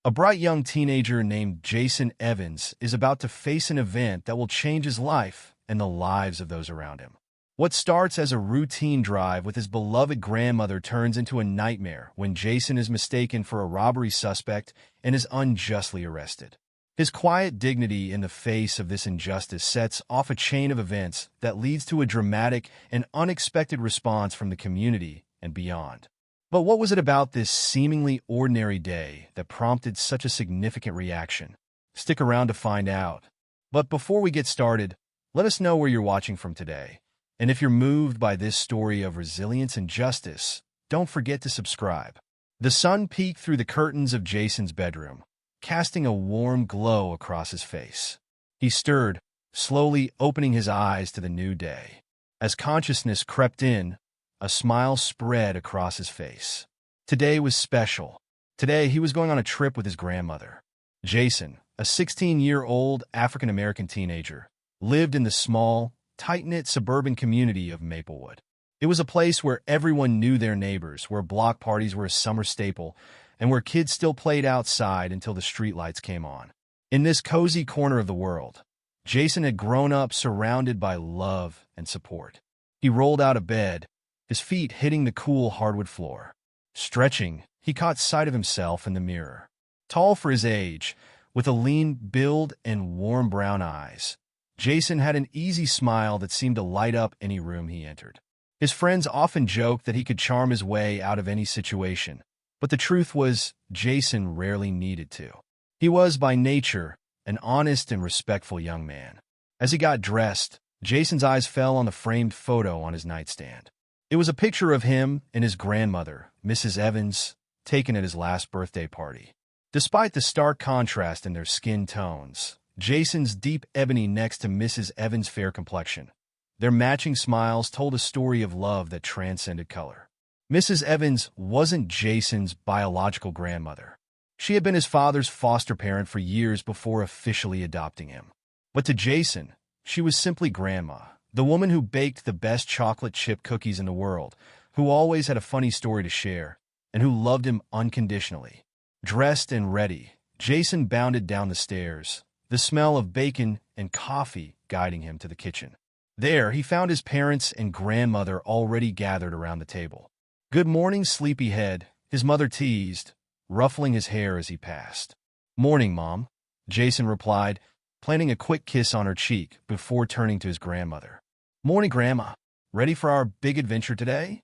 A bright young teenager named Jason Evans is about to face an event that will change his life and the lives of those around him. What starts as a routine drive with his beloved grandmother turns into a nightmare when Jason is mistaken for a robbery suspect and is unjustly arrested. His quiet dignity in the face of this injustice sets off a chain of events that leads to a dramatic and unexpected response from the community and beyond. But what was it about this seemingly ordinary day that prompted such a significant reaction? Stick around to find out. But before we get started, let us know where you're watching from today. And if you're moved by this story of resilience and justice, don't forget to subscribe. The sun peeked through the curtains of Jason's bedroom, casting a warm glow across his face. He stirred, slowly opening his eyes to the new day. As consciousness crept in, a smile spread across his face. Today was special. Today he was going on a trip with his grandmother. Jason, a 16-year-old African-American teenager, lived in the small, tight-knit suburban community of Maplewood. It was a place where everyone knew their neighbors, where block parties were a summer staple, and where kids still played outside until the streetlights came on. In this cozy corner of the world, Jason had grown up surrounded by love and support. He rolled out of bed, his feet hitting the cool hardwood floor. Stretching, he caught sight of himself in the mirror. Tall for his age, with a lean build and warm brown eyes, Jason had an easy smile that seemed to light up any room he entered. His friends often joked that he could charm his way out of any situation, but the truth was, Jason rarely needed to. He was, by nature, an honest and respectful young man. As he got dressed, Jason's eyes fell on the framed photo on his nightstand. It was a picture of him and his grandmother, Mrs. Evans, taken at his last birthday party. Despite the stark contrast in their skin tones, Jason's deep ebony next to Mrs. Evans' fair complexion, their matching smiles told a story of love that transcended color. Mrs. Evans wasn't Jason's biological grandmother. She had been his father's foster parent for years before officially adopting him. But to Jason, she was simply Grandma, the woman who baked the best chocolate chip cookies in the world, who always had a funny story to share, and who loved him unconditionally. Dressed and ready, Jason bounded down the stairs, the smell of bacon and coffee guiding him to the kitchen. There, he found his parents and grandmother already gathered around the table. "Good morning, sleepyhead," his mother teased, ruffling his hair as he passed. "Morning, Mom," Jason replied, planting a quick kiss on her cheek before turning to his grandmother. "Morning, Grandma. Ready for our big adventure today?"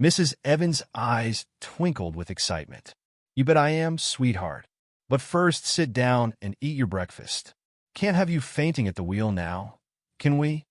Mrs. Evans' eyes twinkled with excitement. "You bet I am, sweetheart. But first, sit down and eat your breakfast. Can't have you fainting at the wheel now, can we?"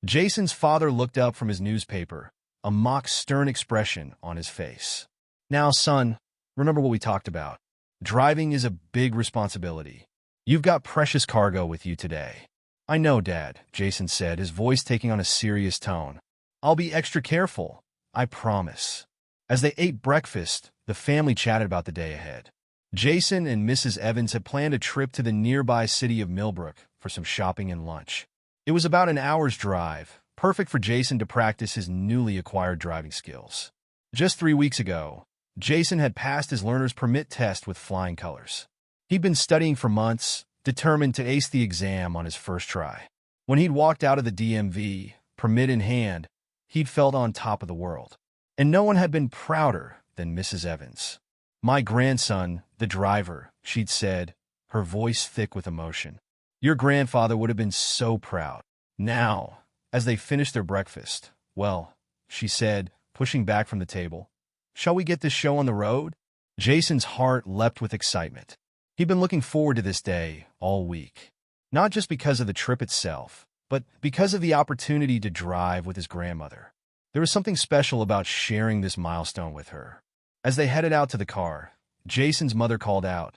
Jason's father looked up from his newspaper, a mock stern expression on his face. "Now, son, remember what we talked about. Driving is a big responsibility. You've got precious cargo with you today." "I know, Dad," Jason said, his voice taking on a serious tone. "I'll be extra careful, I promise." As they ate breakfast, the family chatted about the day ahead. Jason and Mrs. Evans had planned a trip to the nearby city of Millbrook for some shopping and lunch. It was about an hour's drive, perfect for Jason to practice his newly acquired driving skills. Just 3 weeks ago, Jason had passed his learner's permit test with flying colors. He'd been studying for months, determined to ace the exam on his first try. When he'd walked out of the DMV, permit in hand, he'd felt on top of the world. And no one had been prouder than Mrs. Evans. "My grandson, the driver," she'd said, her voice thick with emotion. "Your grandfather would have been so proud." Now, as they finished their breakfast, "Well," she said, pushing back from the table, "shall we get this show on the road?" Jason's heart leapt with excitement. He'd been looking forward to this day all week. Not just because of the trip itself, but because of the opportunity to drive with his grandmother. There was something special about sharing this milestone with her. As they headed out to the car, Jason's mother called out,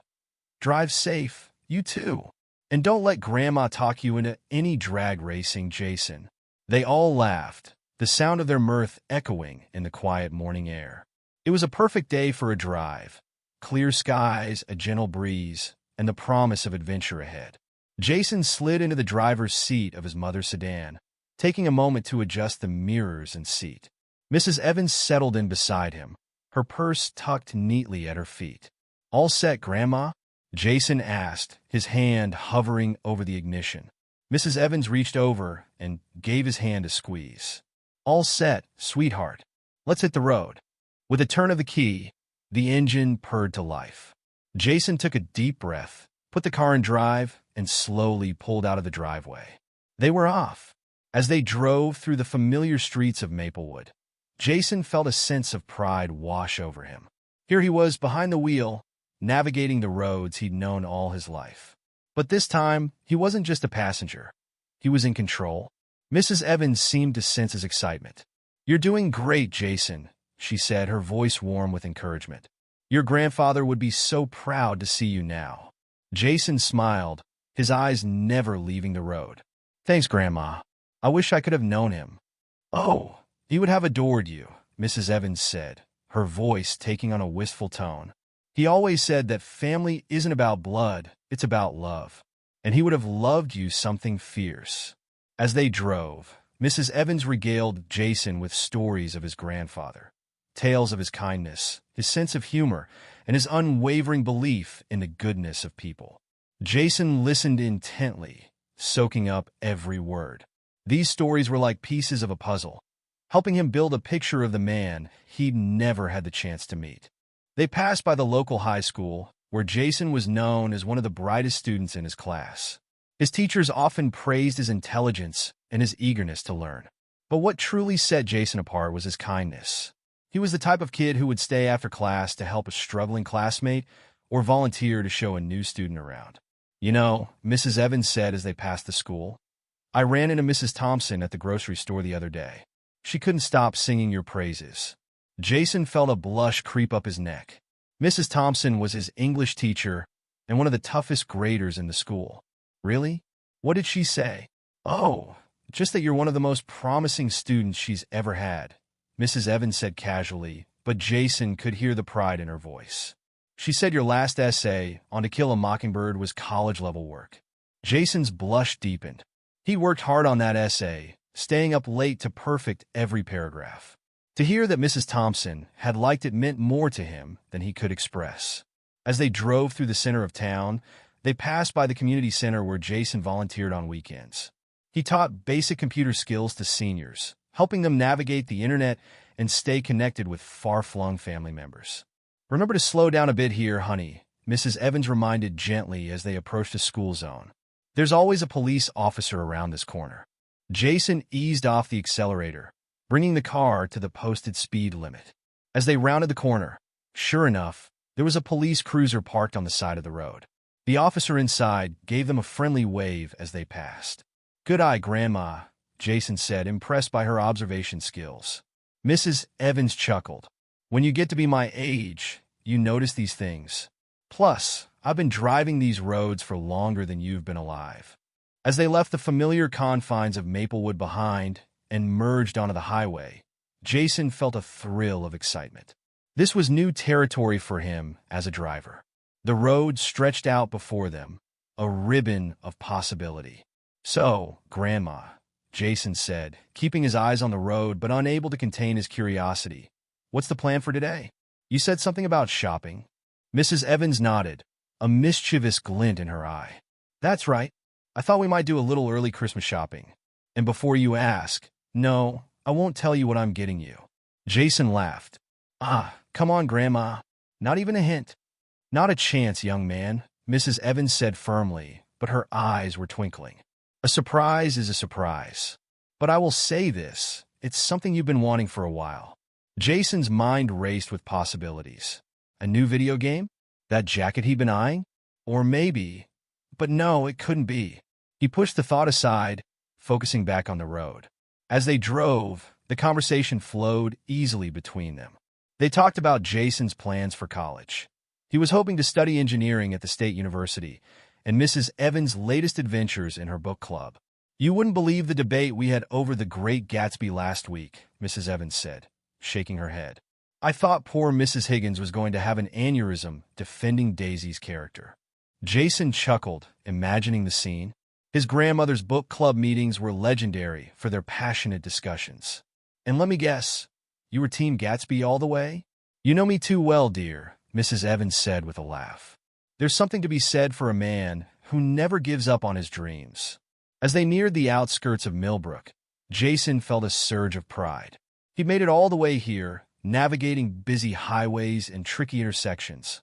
"Drive safe, you too. And don't let Grandma talk you into any drag racing, Jason." They all laughed, the sound of their mirth echoing in the quiet morning air. It was a perfect day for a drive. Clear skies, a gentle breeze, and the promise of adventure ahead. Jason slid into the driver's seat of his mother's sedan, taking a moment to adjust the mirrors and seat. Mrs. Evans settled in beside him, her purse tucked neatly at her feet. "All set, Grandma?" Jason asked, his hand hovering over the ignition. Mrs. Evans reached over and gave his hand a squeeze. All set, sweetheart. Let's hit the road. With a turn of the key, the engine purred to life. Jason took a deep breath, put the car in drive, and slowly pulled out of the driveway. They were off. As they drove through the familiar streets of Maplewood, Jason felt a sense of pride wash over him. Here he was behind the wheel, navigating the roads he'd known all his life. But this time, he wasn't just a passenger. He was in control. Mrs. Evans seemed to sense his excitement. "You're doing great, Jason," she said, her voice warm with encouragement. "Your grandfather would be so proud to see you now." Jason smiled, his eyes never leaving the road. "Thanks, Grandma. I wish I could have known him." "Oh, he would have adored you," Mrs. Evans said, her voice taking on a wistful tone. "He always said that family isn't about blood, it's about love. And he would have loved you something fierce." As they drove, Mrs. Evans regaled Jason with stories of his grandfather, tales of his kindness, his sense of humor, and his unwavering belief in the goodness of people. Jason listened intently, soaking up every word. These stories were like pieces of a puzzle, helping him build a picture of the man he'd never had the chance to meet. They passed by the local high school, where Jason was known as one of the brightest students in his class. His teachers often praised his intelligence and his eagerness to learn. But what truly set Jason apart was his kindness. He was the type of kid who would stay after class to help a struggling classmate or volunteer to show a new student around. "You know," Mrs. Evans said as they passed the school, "I ran into Mrs. Thompson at the grocery store the other day. She couldn't stop singing your praises." Jason felt a blush creep up his neck. Mrs. Thompson was his English teacher and one of the toughest graders in the school. "Really? What did she say?" "Oh, just that you're one of the most promising students she's ever had," Mrs. Evans said casually, but Jason could hear the pride in her voice. "She said your last essay on To Kill a Mockingbird was college-level work." Jason's blush deepened. He worked hard on that essay, staying up late to perfect every paragraph. To hear that Mrs. Thompson had liked it meant more to him than he could express. As they drove through the center of town, they passed by the community center where Jason volunteered on weekends. He taught basic computer skills to seniors, helping them navigate the internet and stay connected with far-flung family members. "Remember to slow down a bit here, honey," Mrs. Evans reminded gently as they approached a school zone. "There's always a police officer around this corner." Jason eased off the accelerator, bringing the car to the posted speed limit. As they rounded the corner, sure enough, there was a police cruiser parked on the side of the road. The officer inside gave them a friendly wave as they passed. "Good eye, Grandma," Jason said, impressed by her observation skills. Mrs. Evans chuckled. "When you get to be my age, you notice these things. Plus, I've been driving these roads for longer than you've been alive." As they left the familiar confines of Maplewood behind and merged onto the highway, Jason felt a thrill of excitement. This was new territory for him as a driver. The road stretched out before them, a ribbon of possibility. "So, Grandma," Jason said, keeping his eyes on the road but unable to contain his curiosity, "what's the plan for today? You said something about shopping." Mrs. Evans nodded, a mischievous glint in her eye. "That's right. I thought we might do a little early Christmas shopping. And before you ask, no, I won't tell you what I'm getting you." Jason laughed. "Ah, come on, Grandma. Not even a hint." "Not a chance, young man," Mrs. Evans said firmly, but her eyes were twinkling. "A surprise is a surprise. But I will say this, it's something you've been wanting for a while." Jason's mind raced with possibilities. A new video game? That jacket he'd been eyeing? Or maybe... But no, it couldn't be. He pushed the thought aside, focusing back on the road. As they drove, the conversation flowed easily between them. They talked about Jason's plans for college. He was hoping to study engineering at the state university, and Mrs. Evans' latest adventures in her book club. "You wouldn't believe the debate we had over The Great Gatsby last week," Mrs. Evans said, shaking her head. "I thought poor Mrs. Higgins was going to have an aneurysm defending Daisy's character." Jason chuckled, imagining the scene. His grandmother's book club meetings were legendary for their passionate discussions. "And let me guess, you were Team Gatsby all the way?" "You know me too well, dear," Mrs. Evans said with a laugh. There's something to be said for a man who never gives up on his dreams. As they neared the outskirts of Millbrook, Jason felt a surge of pride. He'd made it all the way here, navigating busy highways and tricky intersections,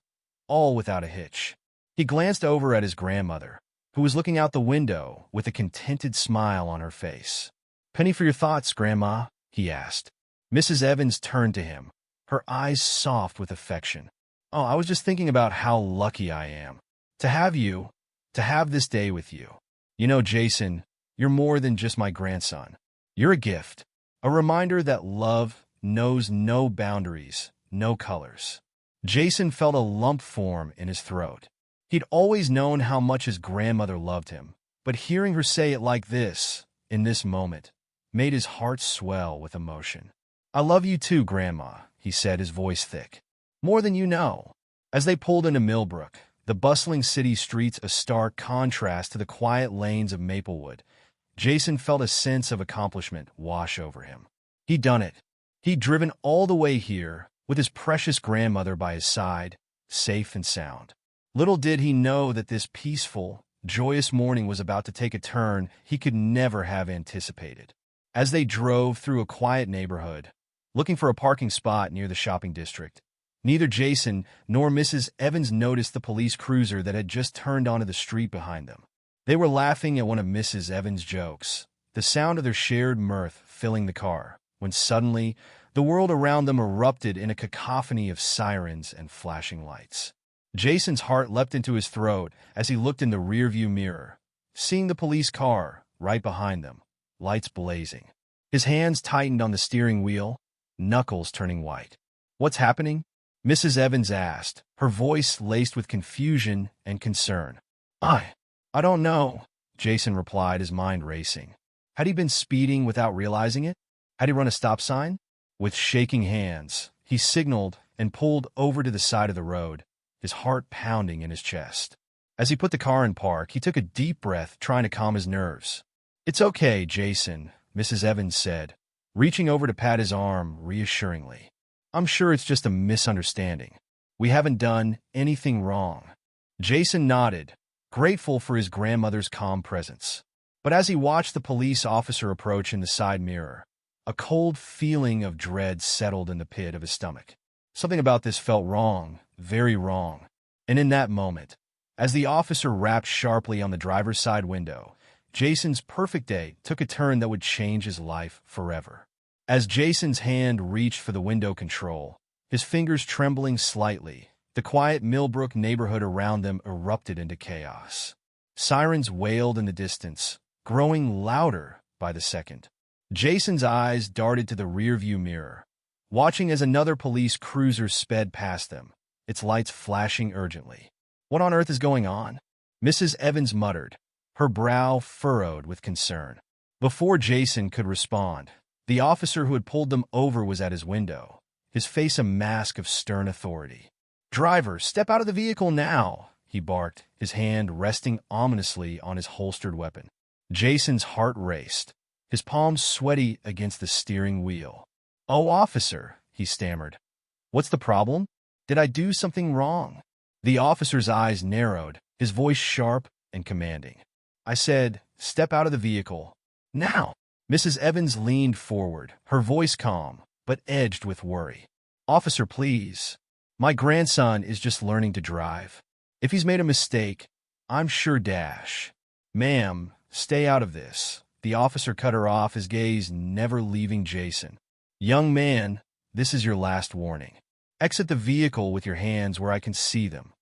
all without a hitch. He glanced over at his grandmother, who was looking out the window with a contented smile on her face. "Penny for your thoughts, Grandma?" he asked. Mrs. Evans turned to him, her eyes soft with affection. "Oh, I was just thinking about how lucky I am to have you, to have this day with you. You know, Jason, you're more than just my grandson. You're a gift, a reminder that love knows no boundaries, no colors." Jason felt a lump form in his throat. He'd always known how much his grandmother loved him, but hearing her say it like this, in this moment, made his heart swell with emotion. "I love you too, Grandma," he said, his voice thick. "More than you know." As they pulled into Millbrook, the bustling city streets a stark contrast to the quiet lanes of Maplewood, Jason felt a sense of accomplishment wash over him. He'd done it. He'd driven all the way here, with his precious grandmother by his side, safe and sound. Little did he know that this peaceful, joyous morning was about to take a turn he could never have anticipated. As they drove through a quiet neighborhood, looking for a parking spot near the shopping district, neither Jason nor Mrs. Evans noticed the police cruiser that had just turned onto the street behind them. They were laughing at one of Mrs. Evans' jokes, the sound of their shared mirth filling the car, when suddenly the world around them erupted in a cacophony of sirens and flashing lights. Jason's heart leapt into his throat as he looked in the rearview mirror, seeing the police car right behind them, lights blazing. His hands tightened on the steering wheel, knuckles turning white. "What's happening?" Mrs. Evans asked, her voice laced with confusion and concern. I don't know," Jason replied, his mind racing. Had he been speeding without realizing it? Had he run a stop sign? With shaking hands, he signaled and pulled over to the side of the road, his heart pounding in his chest. As he put the car in park, he took a deep breath, trying to calm his nerves. "It's okay, Jason," Mrs. Evans said, reaching over to pat his arm reassuringly. "I'm sure it's just a misunderstanding. We haven't done anything wrong." Jason nodded, grateful for his grandmother's calm presence. But as he watched the police officer approach in the side mirror, a cold feeling of dread settled in the pit of his stomach. Something about this felt wrong, very wrong. And in that moment, as the officer rapped sharply on the driver's side window, Jason's perfect day took a turn that would change his life forever. As Jason's hand reached for the window control, his fingers trembling slightly, the quiet Millbrook neighborhood around them erupted into chaos. Sirens wailed in the distance, growing louder by the second. Jason's eyes darted to the rearview mirror, watching as another police cruiser sped past them, its lights flashing urgently. "What on earth is going on?" Mrs. Evans muttered, her brow furrowed with concern. Before Jason could respond, the officer who had pulled them over was at his window, his face a mask of stern authority. "Driver, step out of the vehicle now," he barked, his hand resting ominously on his holstered weapon. Jason's heart raced, his palms sweaty against the steering wheel. "Oh, officer," he stammered. "What's the problem? Did I do something wrong?" The officer's eyes narrowed, his voice sharp and commanding. "I said, step out of the vehicle. Now!" Mrs. Evans leaned forward, her voice calm, but edged with worry. "Officer, please. My grandson is just learning to drive. If he's made a mistake, I'm sure dash." "Ma'am, stay out of this." The officer cut her off, his gaze never leaving Jason. "Young man, this is your last warning. Exit the vehicle with your hands where I can see them."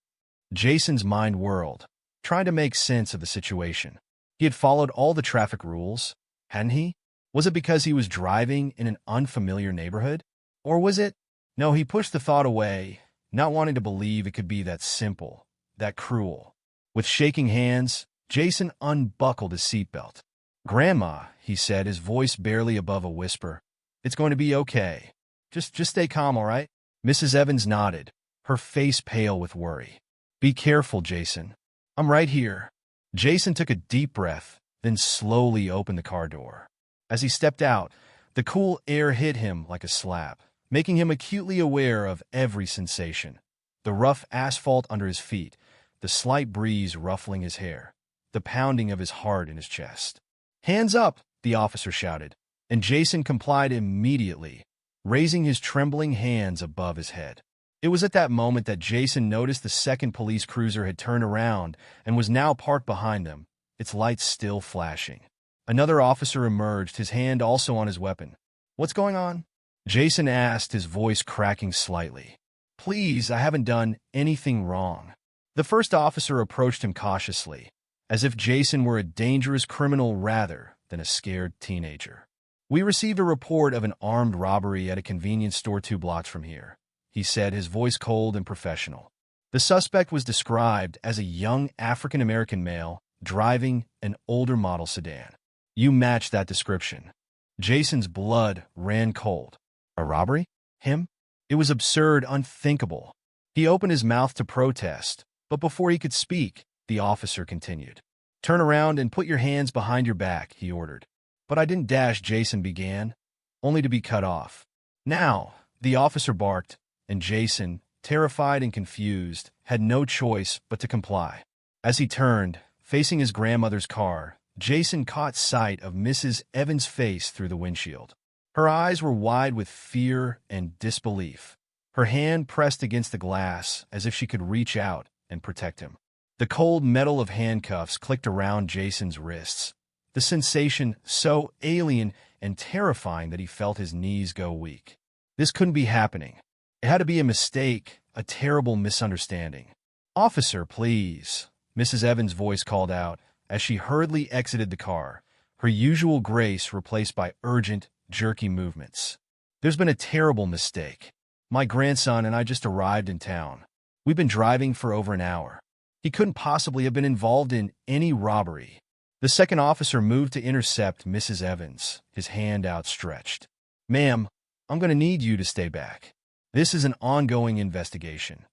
Jason's mind whirled, trying to make sense of the situation. He had followed all the traffic rules, hadn't he? Was it because he was driving in an unfamiliar neighborhood? Or was it? No, he pushed the thought away, not wanting to believe it could be that simple, that cruel. With shaking hands, Jason unbuckled his seatbelt. "Grandma," he said, his voice barely above a whisper, "it's going to be okay. Just stay calm, all right?" Mrs. Evans nodded, her face pale with worry. "Be careful, Jason. I'm right here." Jason took a deep breath, then slowly opened the car door. As he stepped out, the cool air hit him like a slap, making him acutely aware of every sensation. The rough asphalt under his feet, the slight breeze ruffling his hair, the pounding of his heart in his chest. "Hands up!" the officer shouted, and Jason complied immediately, raising his trembling hands above his head. It was at that moment that Jason noticed the second police cruiser had turned around and was now parked behind them, its lights still flashing. Another officer emerged, his hand also on his weapon. "What's going on?" Jason asked, his voice cracking slightly. "Please, I haven't done anything wrong." The first officer approached him cautiously, as if Jason were a dangerous criminal rather than a scared teenager. "We received a report of an armed robbery at a convenience store 2 blocks from here," he said, his voice cold and professional. The suspect was described as a young African-American male driving an older model sedan. "You match that description." Jason's blood ran cold. A robbery? Him? It was absurd, unthinkable. He opened his mouth to protest, but before he could speak, the officer continued. "Turn around and put your hands behind your back," he ordered. "But I didn't dash," Jason began, only to be cut off. "Now," the officer barked, and Jason, terrified and confused, had no choice but to comply. As he turned, facing his grandmother's car, Jason caught sight of Mrs. Evans' face through the windshield. Her eyes were wide with fear and disbelief, her hand pressed against the glass as if she could reach out and protect him. The cold metal of handcuffs clicked around Jason's wrists, the sensation so alien and terrifying that he felt his knees go weak. This couldn't be happening. It had to be a mistake, a terrible misunderstanding. "Officer, please," Mrs. Evans' voice called out as she hurriedly exited the car, her usual grace replaced by urgent, jerky movements. "There's been a terrible mistake. My grandson and I just arrived in town. We've been driving for over an hour. He couldn't possibly have been involved in any robbery." The second officer moved to intercept Mrs. Evans, his hand outstretched. "Ma'am, I'm going to need you to stay back. This is an ongoing investigation."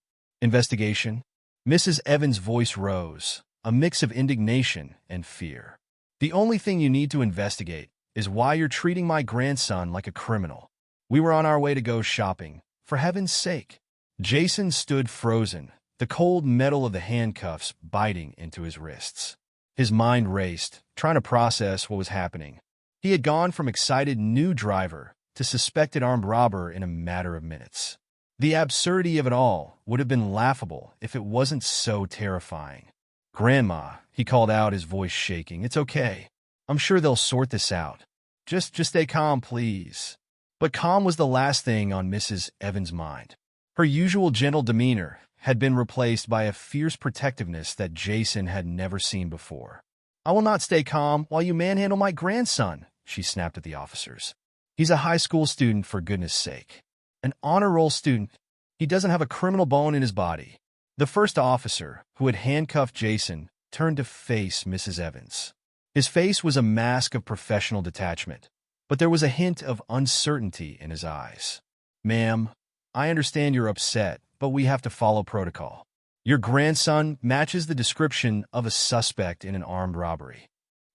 "Investigation?" Mrs. Evans' voice rose, a mix of indignation and fear. "The only thing you need to investigate is why you're treating my grandson like a criminal. We were on our way to go shopping, for heaven's sake." Jason stood frozen, the cold metal of the handcuffs biting into his wrists. His mind raced, trying to process what was happening. He had gone from excited new driver to suspected armed robber in a matter of minutes. The absurdity of it all would have been laughable if it wasn't so terrifying. "Grandma," he called out, his voice shaking, "it's okay. I'm sure they'll sort this out. Just stay calm, please." But calm was the last thing on Mrs. Evans' mind. Her usual gentle demeanor had been replaced by a fierce protectiveness that Jason had never seen before. "I will not stay calm while you manhandle my grandson," she snapped at the officers. "He's a high school student, for goodness sake. An honor roll student. He doesn't have a criminal bone in his body." The first officer, who had handcuffed Jason, turned to face Mrs. Evans. His face was a mask of professional detachment, but there was a hint of uncertainty in his eyes. "Ma'am, I understand you're upset, but we have to follow protocol. Your grandson matches the description of a suspect in an armed robbery."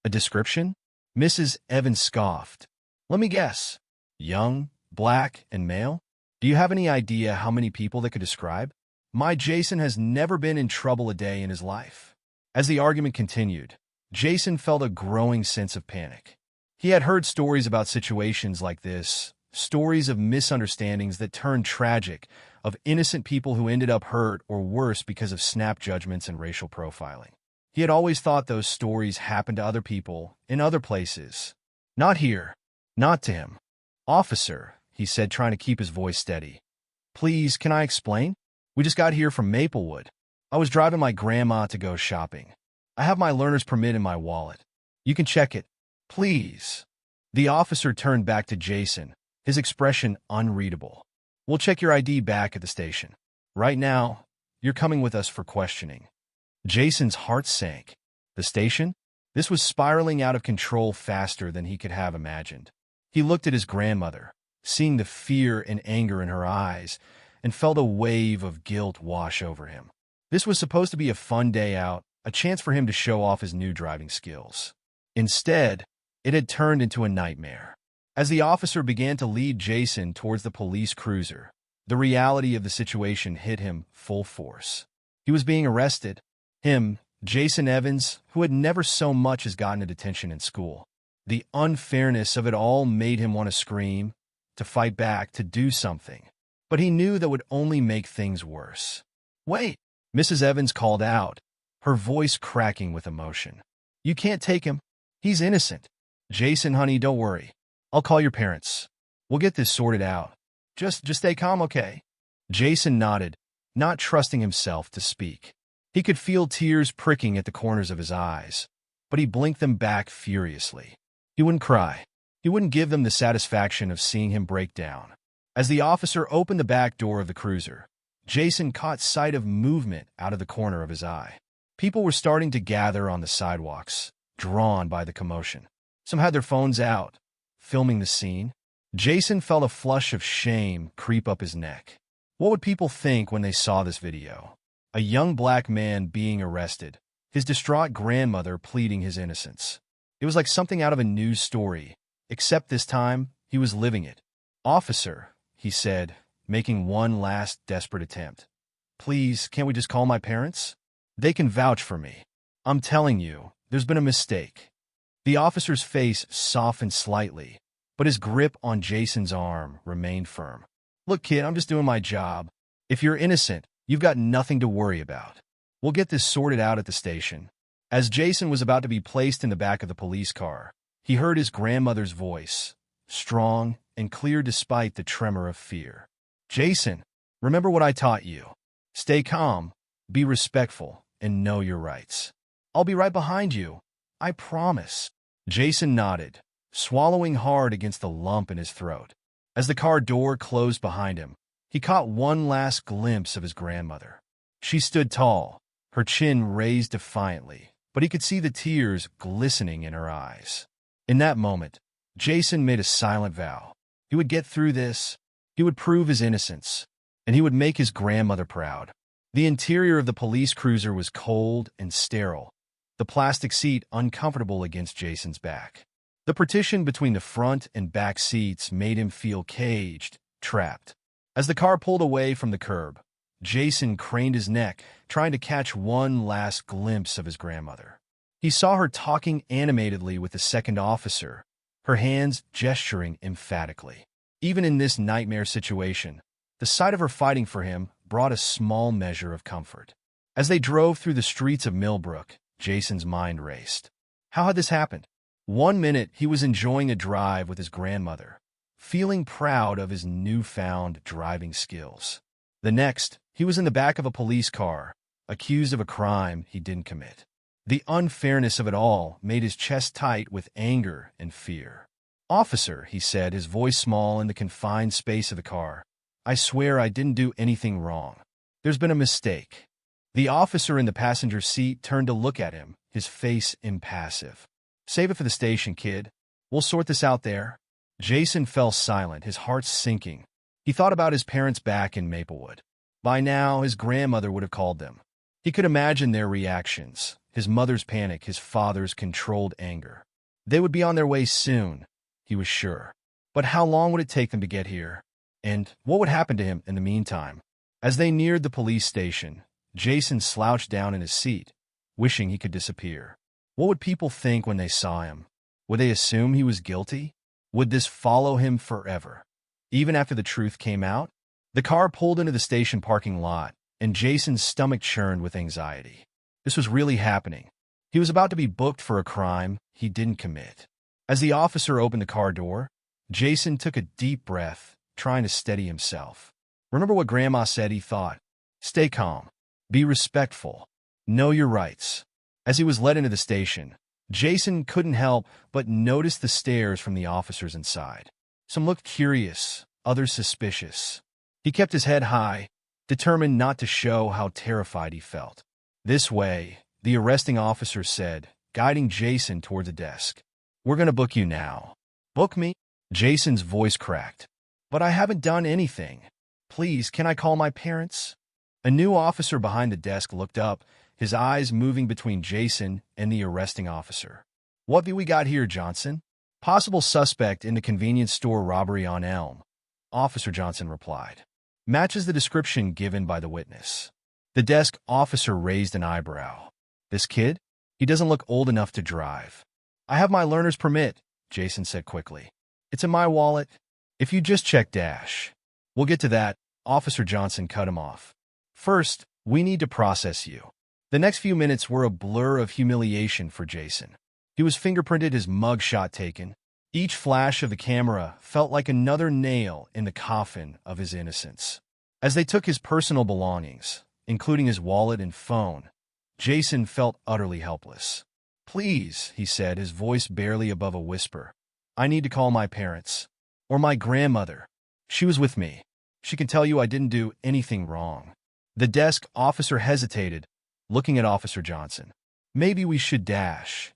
"A description?" Mrs. Evans scoffed. "Let me guess. Young, black, and male? Do you have any idea how many people they could describe? My Jason has never been in trouble a day in his life." As the argument continued, Jason felt a growing sense of panic. He had heard stories about situations like this, stories of misunderstandings that turned tragic, of innocent people who ended up hurt or worse because of snap judgments and racial profiling. He had always thought those stories happened to other people in other places. Not here. Not to him. "Officer," he said, trying to keep his voice steady. "Please, can I explain? We just got here from Maplewood. I was driving my grandma to go shopping. I have my learner's permit in my wallet. You can check it. Please." The officer turned back to Jason, his expression unreadable. "We'll check your ID back at the station. Right now, you're coming with us for questioning." Jason's heart sank. The station? This was spiraling out of control faster than he could have imagined. He looked at his grandmother, seeing the fear and anger in her eyes, and felt a wave of guilt wash over him. This was supposed to be a fun day out, a chance for him to show off his new driving skills. Instead, it had turned into a nightmare. As the officer began to lead Jason towards the police cruiser, the reality of the situation hit him full force. He was being arrested, Him, Jason Evans, who had never so much as gotten a detention in school. The unfairness of it all made him want to scream, to fight back, to do something. But he knew that would only make things worse. "Wait!" Mrs. Evans called out, her voice cracking with emotion. "You can't take him. He's innocent." "Jason, honey, don't worry. I'll call your parents. We'll get this sorted out. Just stay calm, okay?" Jason nodded, not trusting himself to speak. He could feel tears pricking at the corners of his eyes, but he blinked them back furiously. He wouldn't cry. He wouldn't give them the satisfaction of seeing him break down. As the officer opened the back door of the cruiser, Jason caught sight of movement out of the corner of his eye. People were starting to gather on the sidewalks, drawn by the commotion. Some had their phones out, filming the scene. Jason felt a flush of shame creep up his neck. What would people think when they saw this video? A young black man being arrested, his distraught grandmother pleading his innocence. It was like something out of a news story, except this time, he was living it. "Officer," he said, making one last desperate attempt. "Please, can't we just call my parents? They can vouch for me. I'm telling you, there's been a mistake." The officer's face softened slightly, but his grip on Jason's arm remained firm. "Look, kid, I'm just doing my job. If you're innocent, you've got nothing to worry about. We'll get this sorted out at the station." As Jason was about to be placed in the back of the police car, he heard his grandmother's voice, strong and clear despite the tremor of fear. "Jason, remember what I taught you. Stay calm, be respectful, and know your rights. I'll be right behind you. I promise." Jason nodded, swallowing hard against the lump in his throat. As the car door closed behind him, he caught one last glimpse of his grandmother. She stood tall, her chin raised defiantly, but he could see the tears glistening in her eyes. In that moment, Jason made a silent vow. He would get through this, he would prove his innocence, and he would make his grandmother proud. The interior of the police cruiser was cold and sterile, the plastic seat uncomfortable against Jason's back. The partition between the front and back seats made him feel caged, trapped. As the car pulled away from the curb, Jason craned his neck, trying to catch one last glimpse of his grandmother. He saw her talking animatedly with the second officer, her hands gesturing emphatically. Even in this nightmare situation, the sight of her fighting for him brought a small measure of comfort. As they drove through the streets of Millbrook, Jason's mind raced. How had this happened? One minute, he was enjoying a drive with his grandmother, feeling proud of his newfound driving skills. The next, he was in the back of a police car, accused of a crime he didn't commit. The unfairness of it all made his chest tight with anger and fear. "Officer," he said, his voice small in the confined space of the car, "I swear I didn't do anything wrong. There's been a mistake." The officer in the passenger seat turned to look at him, his face impassive. "Save it for the station, kid. We'll sort this out there." Jason fell silent, his heart sinking. He thought about his parents back in Maplewood. By now, his grandmother would have called them. He could imagine their reactions, his mother's panic, his father's controlled anger. They would be on their way soon, he was sure. But how long would it take them to get here? And what would happen to him in the meantime? As they neared the police station, Jason slouched down in his seat, wishing he could disappear. What would people think when they saw him? Would they assume he was guilty? Would this follow him forever? Even after the truth came out? The car pulled into the station parking lot, and Jason's stomach churned with anxiety. This was really happening. He was about to be booked for a crime he didn't commit. As the officer opened the car door, Jason took a deep breath, trying to steady himself. Remember what Grandma said, he thought. Stay calm. Be respectful. Know your rights. As he was led into the station, Jason couldn't help but notice the stares from the officers inside. Some looked curious, others suspicious. He kept his head high, determined not to show how terrified he felt. "This way," the arresting officer said, guiding Jason toward the desk. "We're going to book you now." "Book me?" Jason's voice cracked. "But I haven't done anything. Please, can I call my parents?" A new officer behind the desk looked up, his eyes moving between Jason and the arresting officer. "What have we got here, Johnson?" "Possible suspect in the convenience store robbery on Elm," Officer Johnson replied. "Matches the description given by the witness." The desk officer raised an eyebrow. This kid? He doesn't look old enough to drive. I have my learner's permit, Jason said quickly. It's in my wallet. If you just check dash. We'll get to that, Officer Johnson cut him off. First, we need to process you. The next few minutes were a blur of humiliation for Jason. He was fingerprinted, his mug shot taken. Each flash of the camera felt like another nail in the coffin of his innocence. As they took his personal belongings, including his wallet and phone, Jason felt utterly helpless. Please, he said, his voice barely above a whisper. I need to call my parents. Or my grandmother. She was with me. She can tell you I didn't do anything wrong. The desk officer hesitated, looking at Officer Johnson. Maybe we should dash.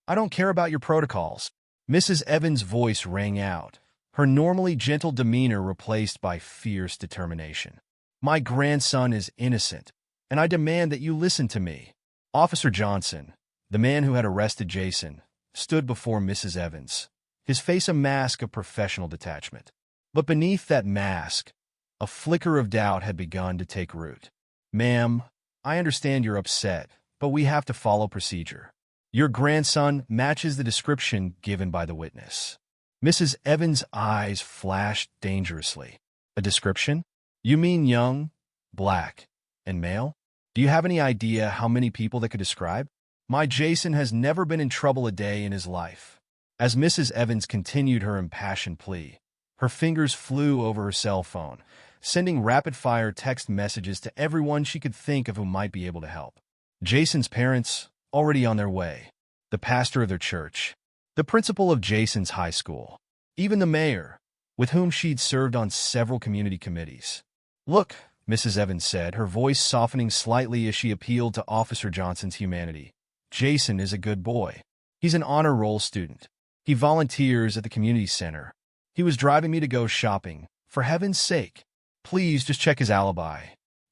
I don't care about your protocols. Mrs. Evans' voice rang out, her normally gentle demeanor replaced by fierce determination. My grandson is innocent, and I demand that you listen to me. Officer Johnson, the man who had arrested Jason, stood before Mrs. Evans, his face a mask of professional detachment. But beneath that mask, a flicker of doubt had begun to take root. Ma'am, I understand you're upset, but we have to follow procedure. Your grandson matches the description given by the witness. Mrs. Evans' eyes flashed dangerously. A description? You mean young, black, and male? Do you have any idea how many people that could describe? My Jason has never been in trouble a day in his life. As Mrs. Evans continued her impassioned plea, her fingers flew over her cell phone, sending rapid-fire text messages to everyone she could think of who might be able to help. Jason's parents, already on their way, the pastor of their church, the principal of Jason's high school, even the mayor, with whom she'd served on several community committees. Look, Mrs. Evans said, her voice softening slightly as she appealed to Officer Johnson's humanity. Jason is a good boy. He's an honor roll student. He volunteers at the community center. He was driving me to go shopping. For heaven's sake, please just check his alibi.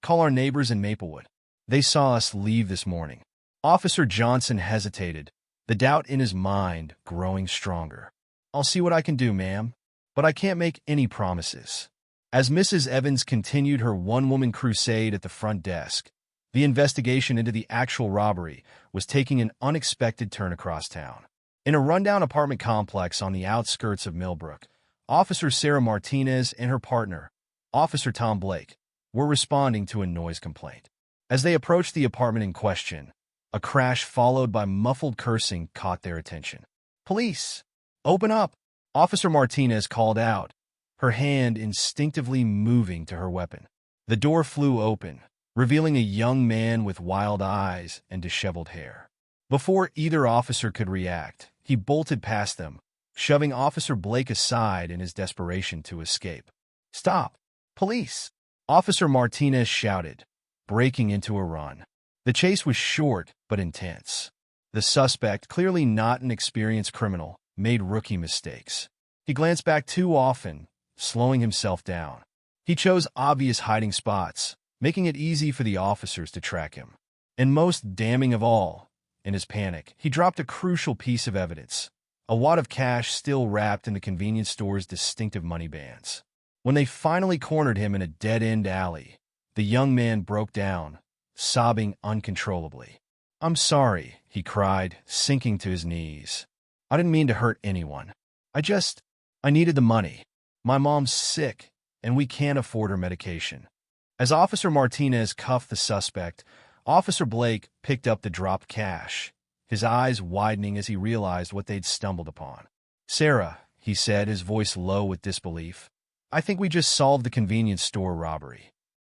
Call our neighbors in Maplewood. They saw us leave this morning. Officer Johnson hesitated, the doubt in his mind growing stronger. I'll see what I can do, ma'am, but I can't make any promises. As Mrs. Evans continued her one-woman crusade at the front desk, the investigation into the actual robbery was taking an unexpected turn across town. In a rundown apartment complex on the outskirts of Millbrook, Officer Sarah Martinez and her partner, Officer Tom Blake, were responding to a noise complaint. As they approached the apartment in question, a crash followed by muffled cursing caught their attention. Police! Open up! Officer Martinez called out, her hand instinctively moving to her weapon. The door flew open, revealing a young man with wild eyes and disheveled hair. Before either officer could react, he bolted past them, shoving Officer Blake aside in his desperation to escape. Stop! Police! Officer Martinez shouted, breaking into a run. The chase was short but intense. The suspect, clearly not an experienced criminal, made rookie mistakes. He glanced back too often, slowing himself down. He chose obvious hiding spots, making it easy for the officers to track him. And most damning of all, in his panic, he dropped a crucial piece of evidence, a wad of cash still wrapped in the convenience store's distinctive money bands. When they finally cornered him in a dead-end alley, the young man broke down, sobbing uncontrollably. I'm sorry, he cried, sinking to his knees. I didn't mean to hurt anyone. I needed the money. My mom's sick, and we can't afford her medication. As Officer Martinez cuffed the suspect, Officer Blake picked up the dropped cash, his eyes widening as he realized what they'd stumbled upon. Sarah, he said, his voice low with disbelief, I think we just solved the convenience store robbery.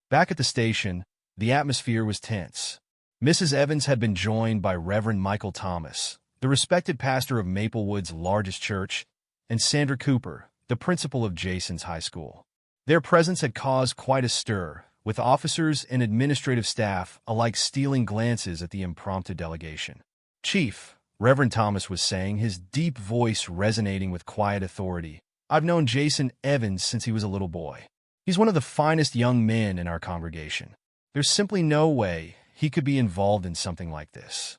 Back at the station, the atmosphere was tense. Mrs. Evans had been joined by Reverend Michael Thomas, the respected pastor of Maplewood's largest church, and Sandra Cooper, the principal of Jason's high school. Their presence had caused quite a stir, with officers and administrative staff alike stealing glances at the impromptu delegation. Chief, Reverend Thomas was saying, his deep voice resonating with quiet authority, I've known Jason Evans since he was a little boy. He's one of the finest young men in our congregation. There's simply no way he could be involved in something like this.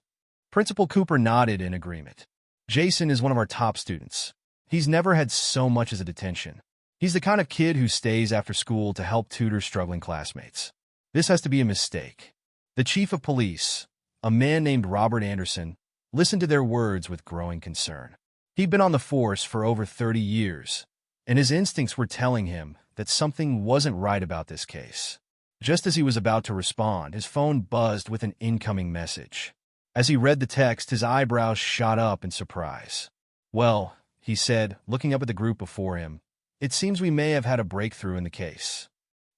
Principal Cooper nodded in agreement. Jason is one of our top students. He's never had so much as a detention. He's the kind of kid who stays after school to help tutor struggling classmates. This has to be a mistake. The chief of police, a man named Robert Anderson, listened to their words with growing concern. He'd been on the force for over 30 years, and his instincts were telling him that something wasn't right about this case. Just as he was about to respond, his phone buzzed with an incoming message. As he read the text, his eyebrows shot up in surprise. "Well," he said, looking up at the group before him, "it seems we may have had a breakthrough in the case."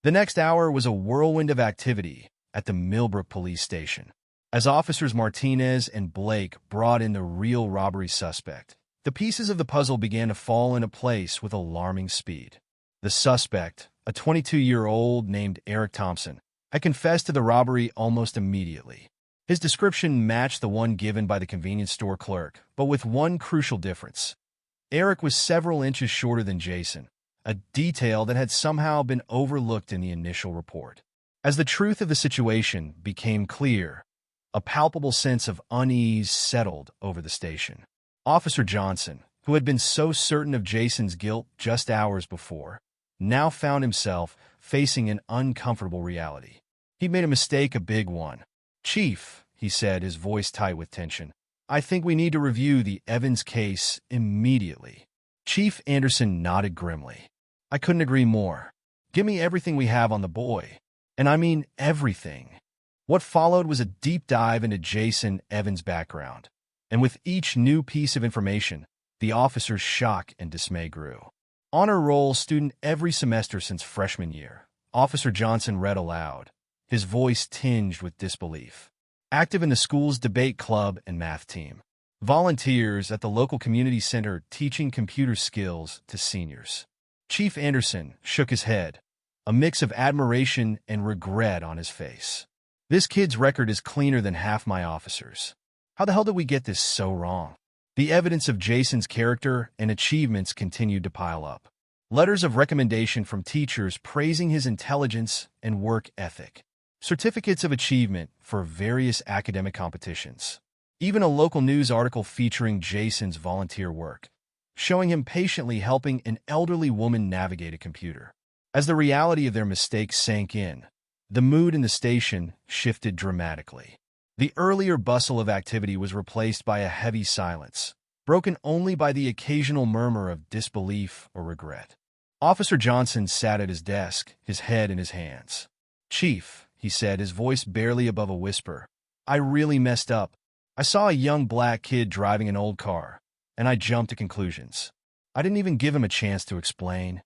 The next hour was a whirlwind of activity at the Millbrook police station. As officers Martinez and Blake brought in the real robbery suspect, the pieces of the puzzle began to fall into place with alarming speed. The suspect, a 22-year-old named Eric Thompson, had confessed to the robbery almost immediately. His description matched the one given by the convenience store clerk, but with one crucial difference. Eric was several inches shorter than Jason, a detail that had somehow been overlooked in the initial report. As the truth of the situation became clear, a palpable sense of unease settled over the station. Officer Johnson, who had been so certain of Jason's guilt just hours before, now found himself facing an uncomfortable reality. He'd made a mistake, a big one. "Chief," he said, his voice tight with tension, "I think we need to review the Evans case immediately." Chief Anderson nodded grimly. "I couldn't agree more. Give me everything we have on the boy. And I mean everything." What followed was a deep dive into Jason Evans' background. And with each new piece of information, the officer's shock and dismay grew. "Honor roll student every semester since freshman year," Officer Johnson read aloud, his voice tinged with disbelief. "Active in the school's debate club and math team. Volunteers at the local community center teaching computer skills to seniors." Chief Anderson shook his head, a mix of admiration and regret on his face. "This kid's record is cleaner than half my officers. How the hell did we get this so wrong?" The evidence of Jason's character and achievements continued to pile up. Letters of recommendation from teachers praising his intelligence and work ethic. Certificates of achievement for various academic competitions. Even a local news article featuring Jason's volunteer work, showing him patiently helping an elderly woman navigate a computer. As the reality of their mistakes sank in, the mood in the station shifted dramatically. The earlier bustle of activity was replaced by a heavy silence, broken only by the occasional murmur of disbelief or regret. Officer Johnson sat at his desk, his head in his hands. "Chief," he said, his voice barely above a whisper, "I really messed up. I saw a young black kid driving an old car, and I jumped to conclusions. I didn't even give him a chance to explain."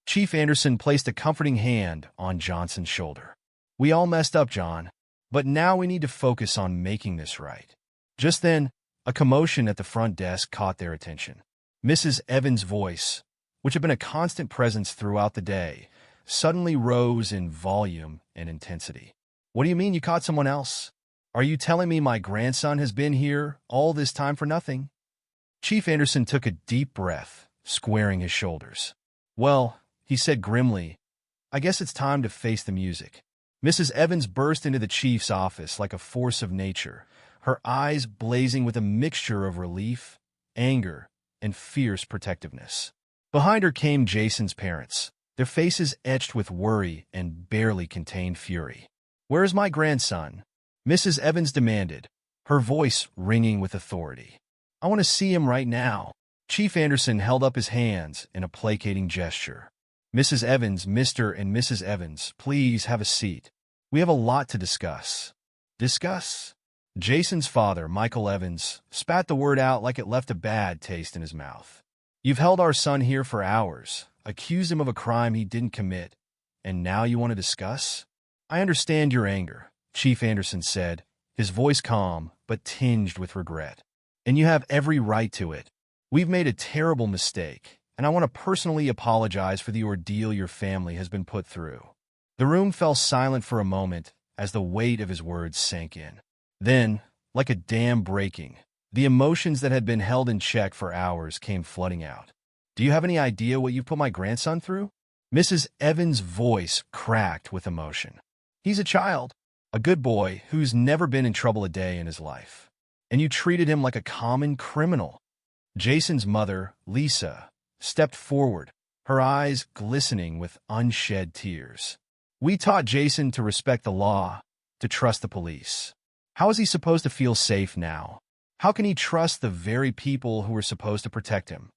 Chief Anderson placed a comforting hand on Johnson's shoulder. "We all messed up, John. But now we need to focus on making this right." Just then, a commotion at the front desk caught their attention. Mrs. Evans' voice, which had been a constant presence throughout the day, suddenly rose in volume and intensity. "What do you mean you caught someone else? Are you telling me my grandson has been here all this time for nothing?" Chief Anderson took a deep breath, squaring his shoulders. "Well," he said grimly, "I guess it's time to face the music." Mrs. Evans burst into the chief's office like a force of nature, her eyes blazing with a mixture of relief, anger, and fierce protectiveness. Behind her came Jason's parents, their faces etched with worry and barely contained fury. "Where is my grandson?" Mrs. Evans demanded, her voice ringing with authority. "I want to see him right now." Chief Anderson held up his hands in a placating gesture. "Mrs. Evans, Mr. and Mrs. Evans, please have a seat. We have a lot to discuss." "Discuss?" Jason's father, Michael Evans, spat the word out like it left a bad taste in his mouth. "You've held our son here for hours, accused him of a crime he didn't commit, and now you want to discuss?" "I understand your anger," Chief Anderson said, his voice calm but tinged with regret. "And you have every right to it. We've made a terrible mistake, and I want to personally apologize for the ordeal your family has been put through." The room fell silent for a moment as the weight of his words sank in. Then, like a dam breaking, the emotions that had been held in check for hours came flooding out. "Do you have any idea what you put my grandson through?" Mrs. Evans' voice cracked with emotion. "He's a child, a good boy who's never been in trouble a day in his life. And you treated him like a common criminal." Jason's mother, Lisa, stepped forward, her eyes glistening with unshed tears. "We taught Jason to respect the law, to trust the police. How is he supposed to feel safe now? How can he trust the very people who were supposed to protect him?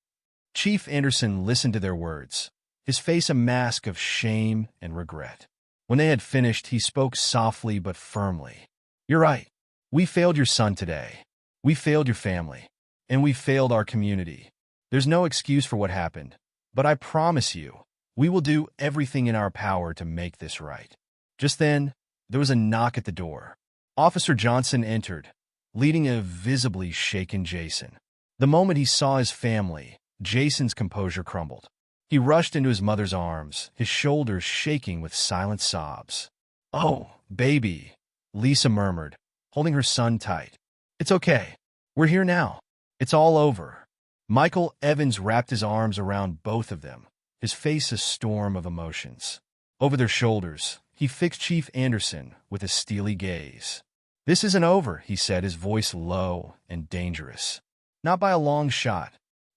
Chief Anderson listened to their words, his face a mask of shame and regret. When they had finished, he spoke softly but firmly. "You're right. We failed your son today. We failed your family. And we failed our community. There's no excuse for what happened, but I promise you, we will do everything in our power to make this right." Just then, there was a knock at the door. Officer Johnson entered, leading a visibly shaken Jason. The moment he saw his family, Jason's composure crumbled. He rushed into his mother's arms, his shoulders shaking with silent sobs. "Oh, baby," Lisa murmured, holding her son tight. "It's okay. We're here now. It's all over." Michael Evans wrapped his arms around both of them, his face a storm of emotions. Over their shoulders, he fixed Chief Anderson with a steely gaze. "This isn't over," he said, his voice low and dangerous. "Not by a long shot."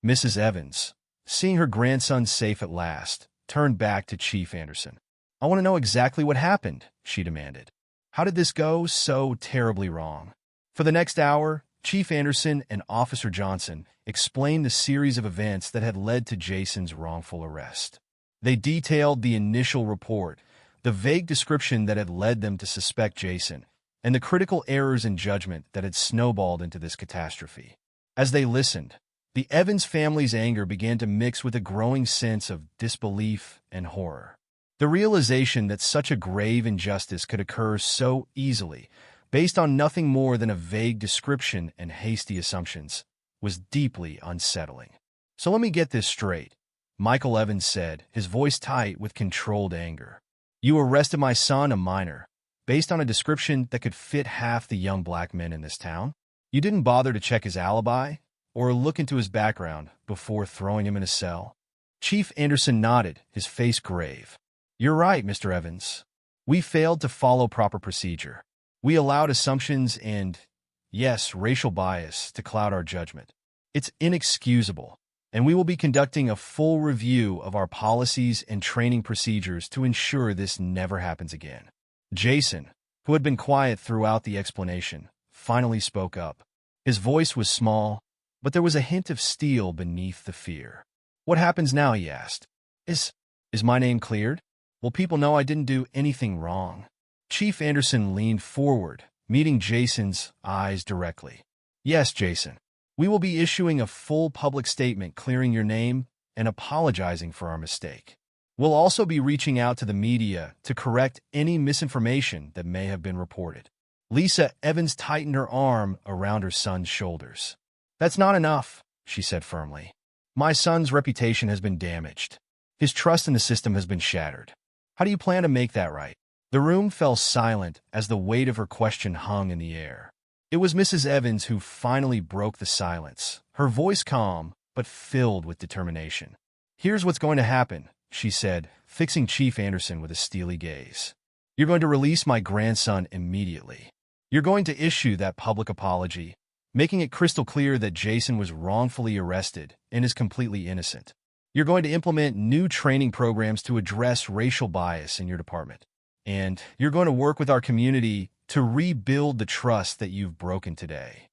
Mrs. Evans, seeing her grandson safe at last, turned back to Chief Anderson. "I want to know exactly what happened," she demanded. "How did this go so terribly wrong?" For the next hour, Chief Anderson and Officer Johnson explained the series of events that had led to Jason's wrongful arrest. They detailed the initial report, the vague description that had led them to suspect Jason, and the critical errors in judgment that had snowballed into this catastrophe. As they listened, the Evans family's anger began to mix with a growing sense of disbelief and horror. The realization that such a grave injustice could occur so easily, based on nothing more than a vague description and hasty assumptions, was deeply unsettling. "So let me get this straight," Michael Evans said, his voice tight with controlled anger. "You arrested my son, a minor, based on a description that could fit half the young black men in this town? You didn't bother to check his alibi or look into his background before throwing him in a cell?" Chief Anderson nodded, his face grave. "You're right, Mr. Evans. We failed to follow proper procedure. We allowed assumptions and, yes, racial bias to cloud our judgment. It's inexcusable, and we will be conducting a full review of our policies and training procedures to ensure this never happens again." Jason, who had been quiet throughout the explanation, finally spoke up. His voice was small, but there was a hint of steel beneath the fear. "What happens now?" he asked. Is my name cleared? Will people know I didn't do anything wrong?" Chief Anderson leaned forward, meeting Jason's eyes directly. "Yes, Jason. We will be issuing a full public statement clearing your name and apologizing for our mistake. We'll also be reaching out to the media to correct any misinformation that may have been reported." Lisa Evans tightened her arm around her son's shoulders. "That's not enough," she said firmly. "My son's reputation has been damaged. His trust in the system has been shattered. How do you plan to make that right?" The room fell silent as the weight of her question hung in the air. It was Mrs. Evans who finally broke the silence, her voice calm but filled with determination. "Here's what's going to happen," she said, fixing Chief Anderson with a steely gaze. "You're going to release my grandson immediately. You're going to issue that public apology, making it crystal clear that Jason was wrongfully arrested and is completely innocent. You're going to implement new training programs to address racial bias in your department. And you're going to work with our community to rebuild the trust that you've broken today."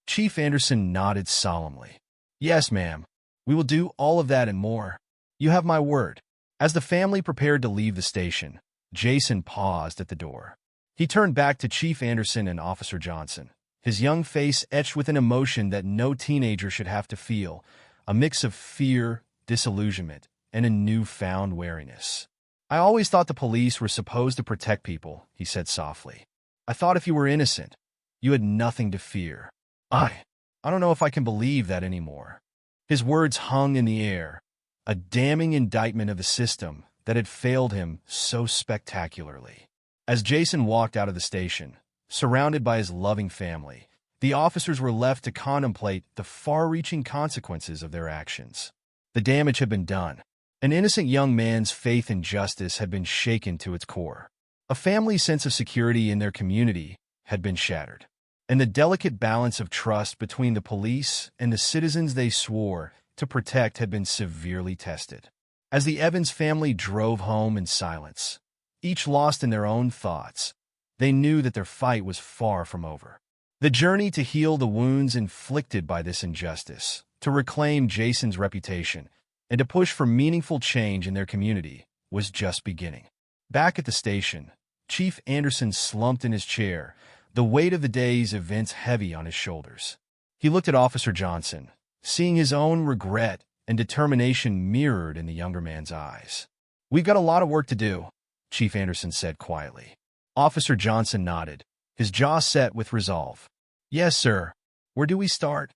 Chief Anderson nodded solemnly. "Yes, ma'am. We will do all of that and more. You have my word." As the family prepared to leave the station, Jason paused at the door. He turned back to Chief Anderson and Officer Johnson, his young face etched with an emotion that no teenager should have to feel, a mix of fear, disillusionment, and a newfound wariness. "I always thought the police were supposed to protect people," he said softly. "I thought if you were innocent, you had nothing to fear. I don't know if I can believe that anymore." His words hung in the air, a damning indictment of the system that had failed him so spectacularly. As Jason walked out of the station, surrounded by his loving family, the officers were left to contemplate the far-reaching consequences of their actions. The damage had been done. An innocent young man's faith in justice had been shaken to its core. A family's sense of security in their community had been shattered. And the delicate balance of trust between the police and the citizens they swore to protect had been severely tested. As the Evans family drove home in silence, each lost in their own thoughts, They knew that their fight was far from over. The journey to heal the wounds inflicted by this injustice, to reclaim Jason's reputation, and to push for meaningful change in their community was just beginning. Back at the station, Chief Anderson slumped in his chair, the weight of the day's events heavy on his shoulders. He looked at Officer Johnson, seeing his own regret and determination mirrored in the younger man's eyes. "We've got a lot of work to do," Chief Anderson said quietly. Officer Johnson nodded, his jaw set with resolve. "Yes, sir. Where do we start?"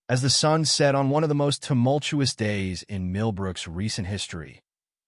As the sun set on one of the most tumultuous days in Millbrook's recent history,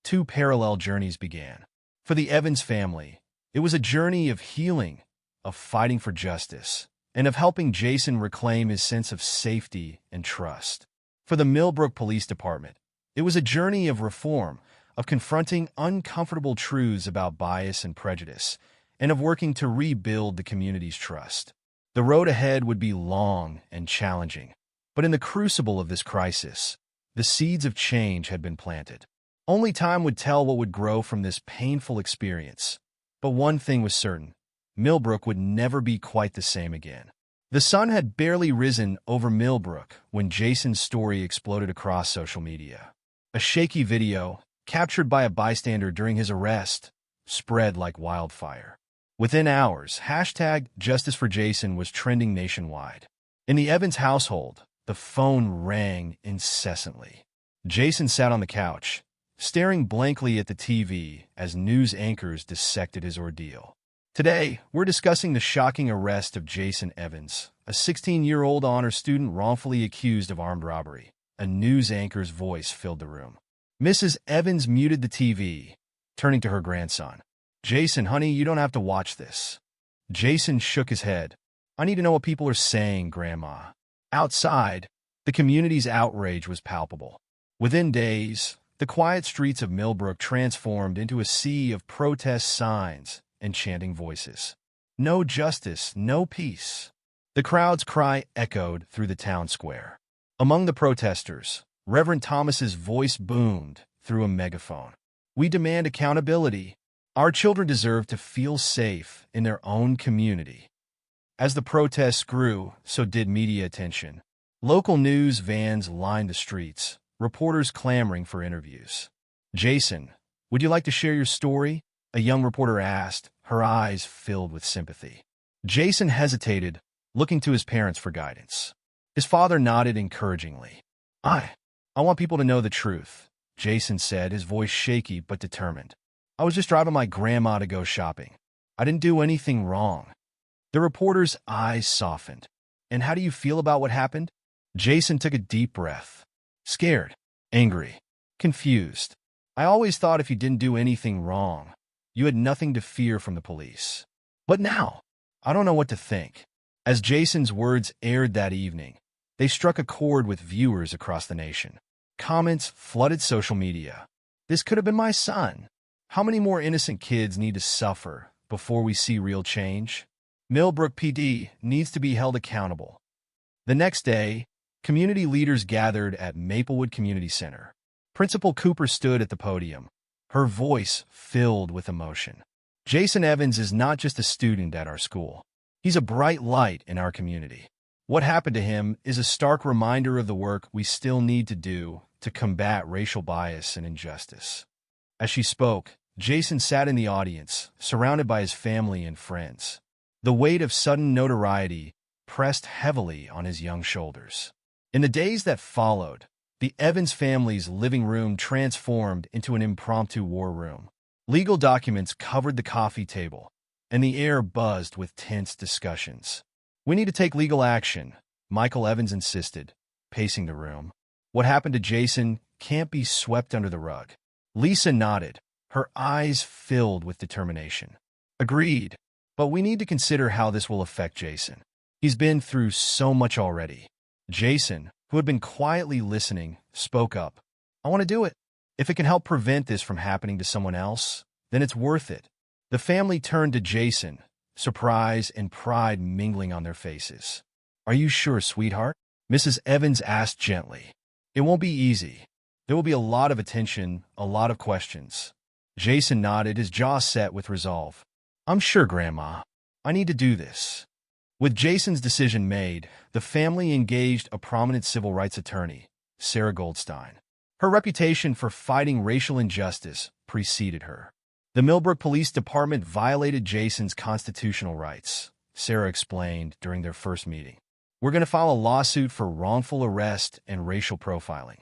two parallel journeys began. For the Evans family, it was a journey of healing, of fighting for justice, and of helping Jason reclaim his sense of safety and trust. For the Millbrook Police Department, it was a journey of reform, of confronting uncomfortable truths about bias and prejudice, and of working to rebuild the community's trust. The road ahead would be long and challenging, but in the crucible of this crisis, the seeds of change had been planted. Only time would tell what would grow from this painful experience. But one thing was certain: Millbrook would never be quite the same again. The sun had barely risen over Millbrook when Jason's story exploded across social media. A shaky video, captured by a bystander during his arrest, spread like wildfire. Within hours, #JusticeForJason was trending nationwide. In the Evans household, the phone rang incessantly. Jason sat on the couch, staring blankly at the TV as news anchors dissected his ordeal. Today, we're discussing the shocking arrest of Jason Evans, a 16-year-old honor student wrongfully accused of armed robbery. A news anchor's voice filled the room. Mrs. Evans muted the TV, turning to her grandson. "Jason, honey, you don't have to watch this." Jason shook his head. "I need to know what people are saying, Grandma." Outside, the community's outrage was palpable. Within days, the quiet streets of Millbrook transformed into a sea of protest signs and chanting voices. No justice, no peace. The crowd's cry echoed through the town square. Among the protesters, Reverend Thomas's voice boomed through a megaphone. "We demand accountability. Our children deserve to feel safe in their own community." As the protests grew, so did media attention. Local news vans lined the streets, reporters clamoring for interviews. "Jason, would you like to share your story?" a young reporter asked, her eyes filled with sympathy. Jason hesitated, looking to his parents for guidance. His father nodded encouragingly. I want people to know the truth," Jason said, his voice shaky but determined. "I was just driving my grandma to go shopping. I didn't do anything wrong." The reporter's eyes softened. "And how do you feel about what happened?" Jason took a deep breath. "Scared, angry, confused. I always thought if you didn't do anything wrong, you had nothing to fear from the police. But now, I don't know what to think." As Jason's words aired that evening, they struck a chord with viewers across the nation. Comments flooded social media. "This could have been my son. How many more innocent kids need to suffer before we see real change? Millbrook PD needs to be held accountable." The next day, community leaders gathered at Maplewood Community Center. Principal Cooper stood at the podium, her voice filled with emotion. "Jason Evans is not just a student at our school. He's a bright light in our community. What happened to him is a stark reminder of the work we still need to do to combat racial bias and injustice." As she spoke, Jason sat in the audience, surrounded by his family and friends. The weight of sudden notoriety pressed heavily on his young shoulders. In the days that followed, the Evans family's living room transformed into an impromptu war room. Legal documents covered the coffee table, and the air buzzed with tense discussions. "We need to take legal action," Michael Evans insisted, pacing the room. "What happened to Jason can't be swept under the rug." Lisa nodded, her eyes filled with determination. "Agreed, but we need to consider how this will affect Jason. He's been through so much already." Jason, who had been quietly listening, spoke up. "I want to do it. If it can help prevent this from happening to someone else, then it's worth it." The family turned to Jason, surprise and pride mingling on their faces. "Are you sure, sweetheart?" Mrs. Evans asked gently. "It won't be easy. There will be a lot of attention, a lot of questions." Jason nodded, his jaw set with resolve. "I'm sure, Grandma." I need to do this. With Jason's decision made, the family engaged a prominent civil rights attorney, Sarah Goldstein. Her reputation for fighting racial injustice preceded her. The Millbrook Police Department violated Jason's constitutional rights, Sarah explained during their first meeting. We're going to file a lawsuit for wrongful arrest and racial profiling.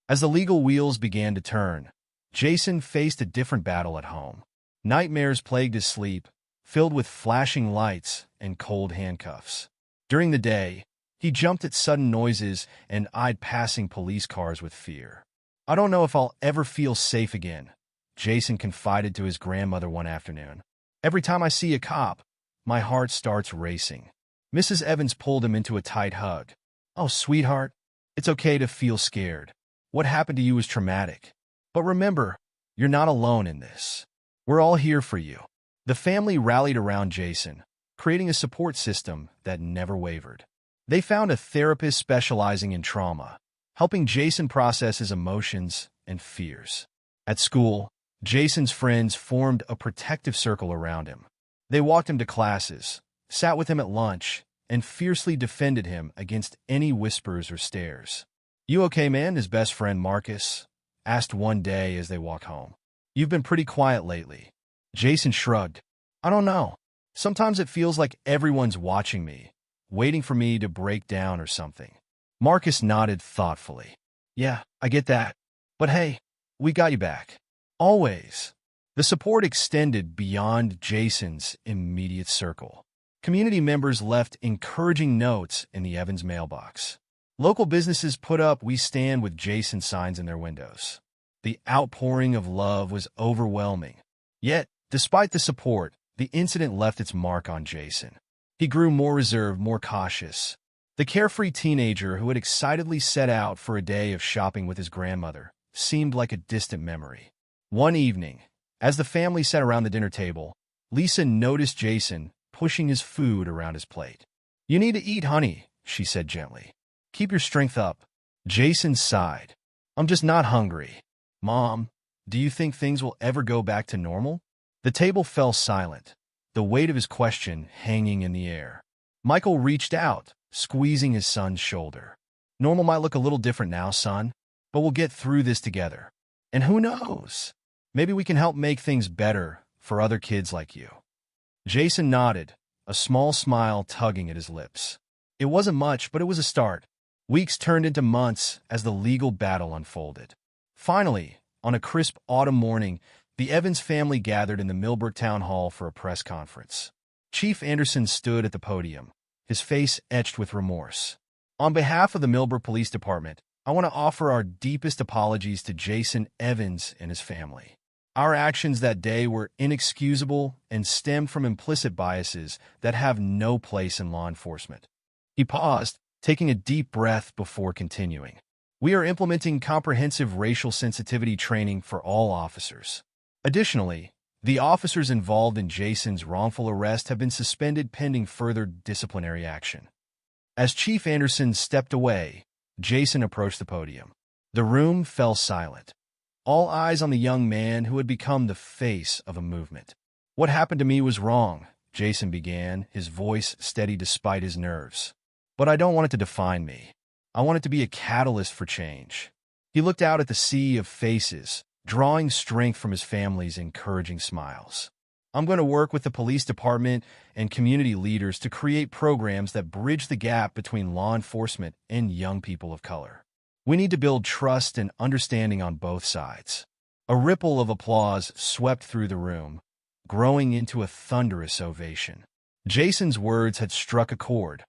As the legal wheels began to turn, Jason faced a different battle at home. Nightmares plagued his sleep, filled with flashing lights and cold handcuffs. During the day, he jumped at sudden noises and eyed passing police cars with fear. I don't know if I'll ever feel safe again, Jason confided to his grandmother one afternoon. Every time I see a cop, my heart starts racing. Mrs. Evans pulled him into a tight hug. Oh, sweetheart, it's okay to feel scared. What happened to you was traumatic. But remember, you're not alone in this. We're all here for you. The family rallied around Jason, creating a support system that never wavered. They found a therapist specializing in trauma, helping Jason process his emotions and fears. At school, Jason's friends formed a protective circle around him. They walked him to classes, sat with him at lunch, and fiercely defended him against any whispers or stares. You okay, man? His best friend Marcus asked one day as they walked home. You've been pretty quiet lately. Jason shrugged. I don't know. Sometimes it feels like everyone's watching me, waiting for me to break down or something. Marcus nodded thoughtfully. Yeah, I get that. But hey, we got you back. Always. The support extended beyond Jason's immediate circle. Community members left encouraging notes in the Evans mailbox. Local businesses put up "We Stand with Jason" signs in their windows. The outpouring of love was overwhelming. Yet, despite the support, the incident left its mark on Jason. He grew more reserved, more cautious. The carefree teenager who had excitedly set out for a day of shopping with his grandmother seemed like a distant memory. One evening, as the family sat around the dinner table, Lisa noticed Jason pushing his food around his plate. You need to eat, honey, she said gently. Keep your strength up. Jason sighed. I'm just not hungry. Mom, do you think things will ever go back to normal? The table fell silent, the weight of his question hanging in the air. Michael reached out, squeezing his son's shoulder. Normal might look a little different now, son, but we'll get through this together. And who knows? Maybe we can help make things better for other kids like you. Jason nodded, a small smile tugging at his lips. It wasn't much, but it was a start. Weeks turned into months as the legal battle unfolded. Finally, on a crisp autumn morning, the Evans family gathered in the Millbrook Town Hall for a press conference. Chief Anderson stood at the podium, his face etched with remorse. On behalf of the Millbrook Police Department, I want to offer our deepest apologies to Jason Evans and his family. Our actions that day were inexcusable and stemmed from implicit biases that have no place in law enforcement. He paused, taking a deep breath before continuing. We are implementing comprehensive racial sensitivity training for all officers. Additionally, the officers involved in Jason's wrongful arrest have been suspended pending further disciplinary action. As Chief Anderson stepped away, Jason approached the podium. The room fell silent. All eyes on the young man who had become the face of a movement. What happened to me was wrong, Jason began, his voice steady despite his nerves. But I don't want it to define me. I want it to be a catalyst for change. He looked out at the sea of faces, drawing strength from his family's encouraging smiles. I'm going to work with the police department and community leaders to create programs that bridge the gap between law enforcement and young people of color. We need to build trust and understanding on both sides. A ripple of applause swept through the room, growing into a thunderous ovation. Jason's words had struck a chord,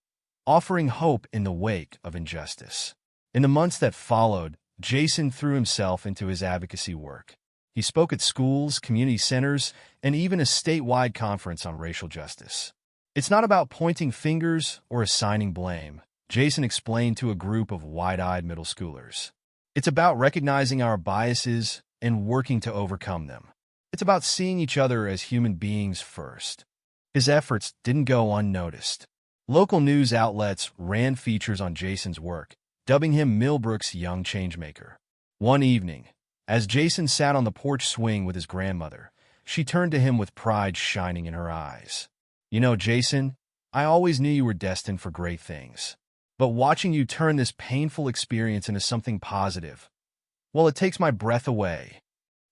offering hope in the wake of injustice. In the months that followed, Jason threw himself into his advocacy work. He spoke at schools, community centers, and even a statewide conference on racial justice. It's not about pointing fingers or assigning blame, Jason explained to a group of wide-eyed middle schoolers. It's about recognizing our biases and working to overcome them. It's about seeing each other as human beings first. His efforts didn't go unnoticed. Local news outlets ran features on Jason's work, dubbing him Millbrook's young changemaker. One evening, as Jason sat on the porch swing with his grandmother, she turned to him with pride shining in her eyes. You know, Jason, I always knew you were destined for great things. But watching you turn this painful experience into something positive, well, it takes my breath away.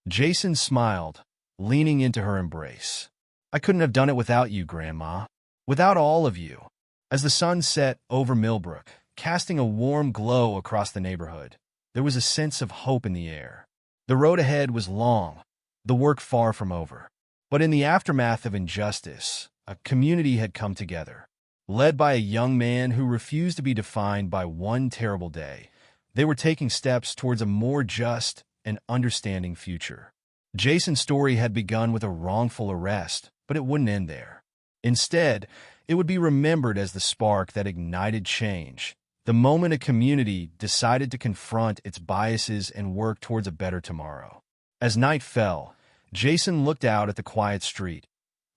Jason smiled, leaning into her embrace. I couldn't have done it without you, Grandma. Without all of you. As the sun set over Millbrook, casting a warm glow across the neighborhood, there was a sense of hope in the air. The road ahead was long, the work far from over. But in the aftermath of injustice, a community had come together. Led by a young man who refused to be defined by one terrible day, they were taking steps towards a more just and understanding future. Jason's story had begun with a wrongful arrest, but it wouldn't end there. Instead, it would be remembered as the spark that ignited change, the moment a community decided to confront its biases and work towards a better tomorrow. As night fell, Jason looked out at the quiet street,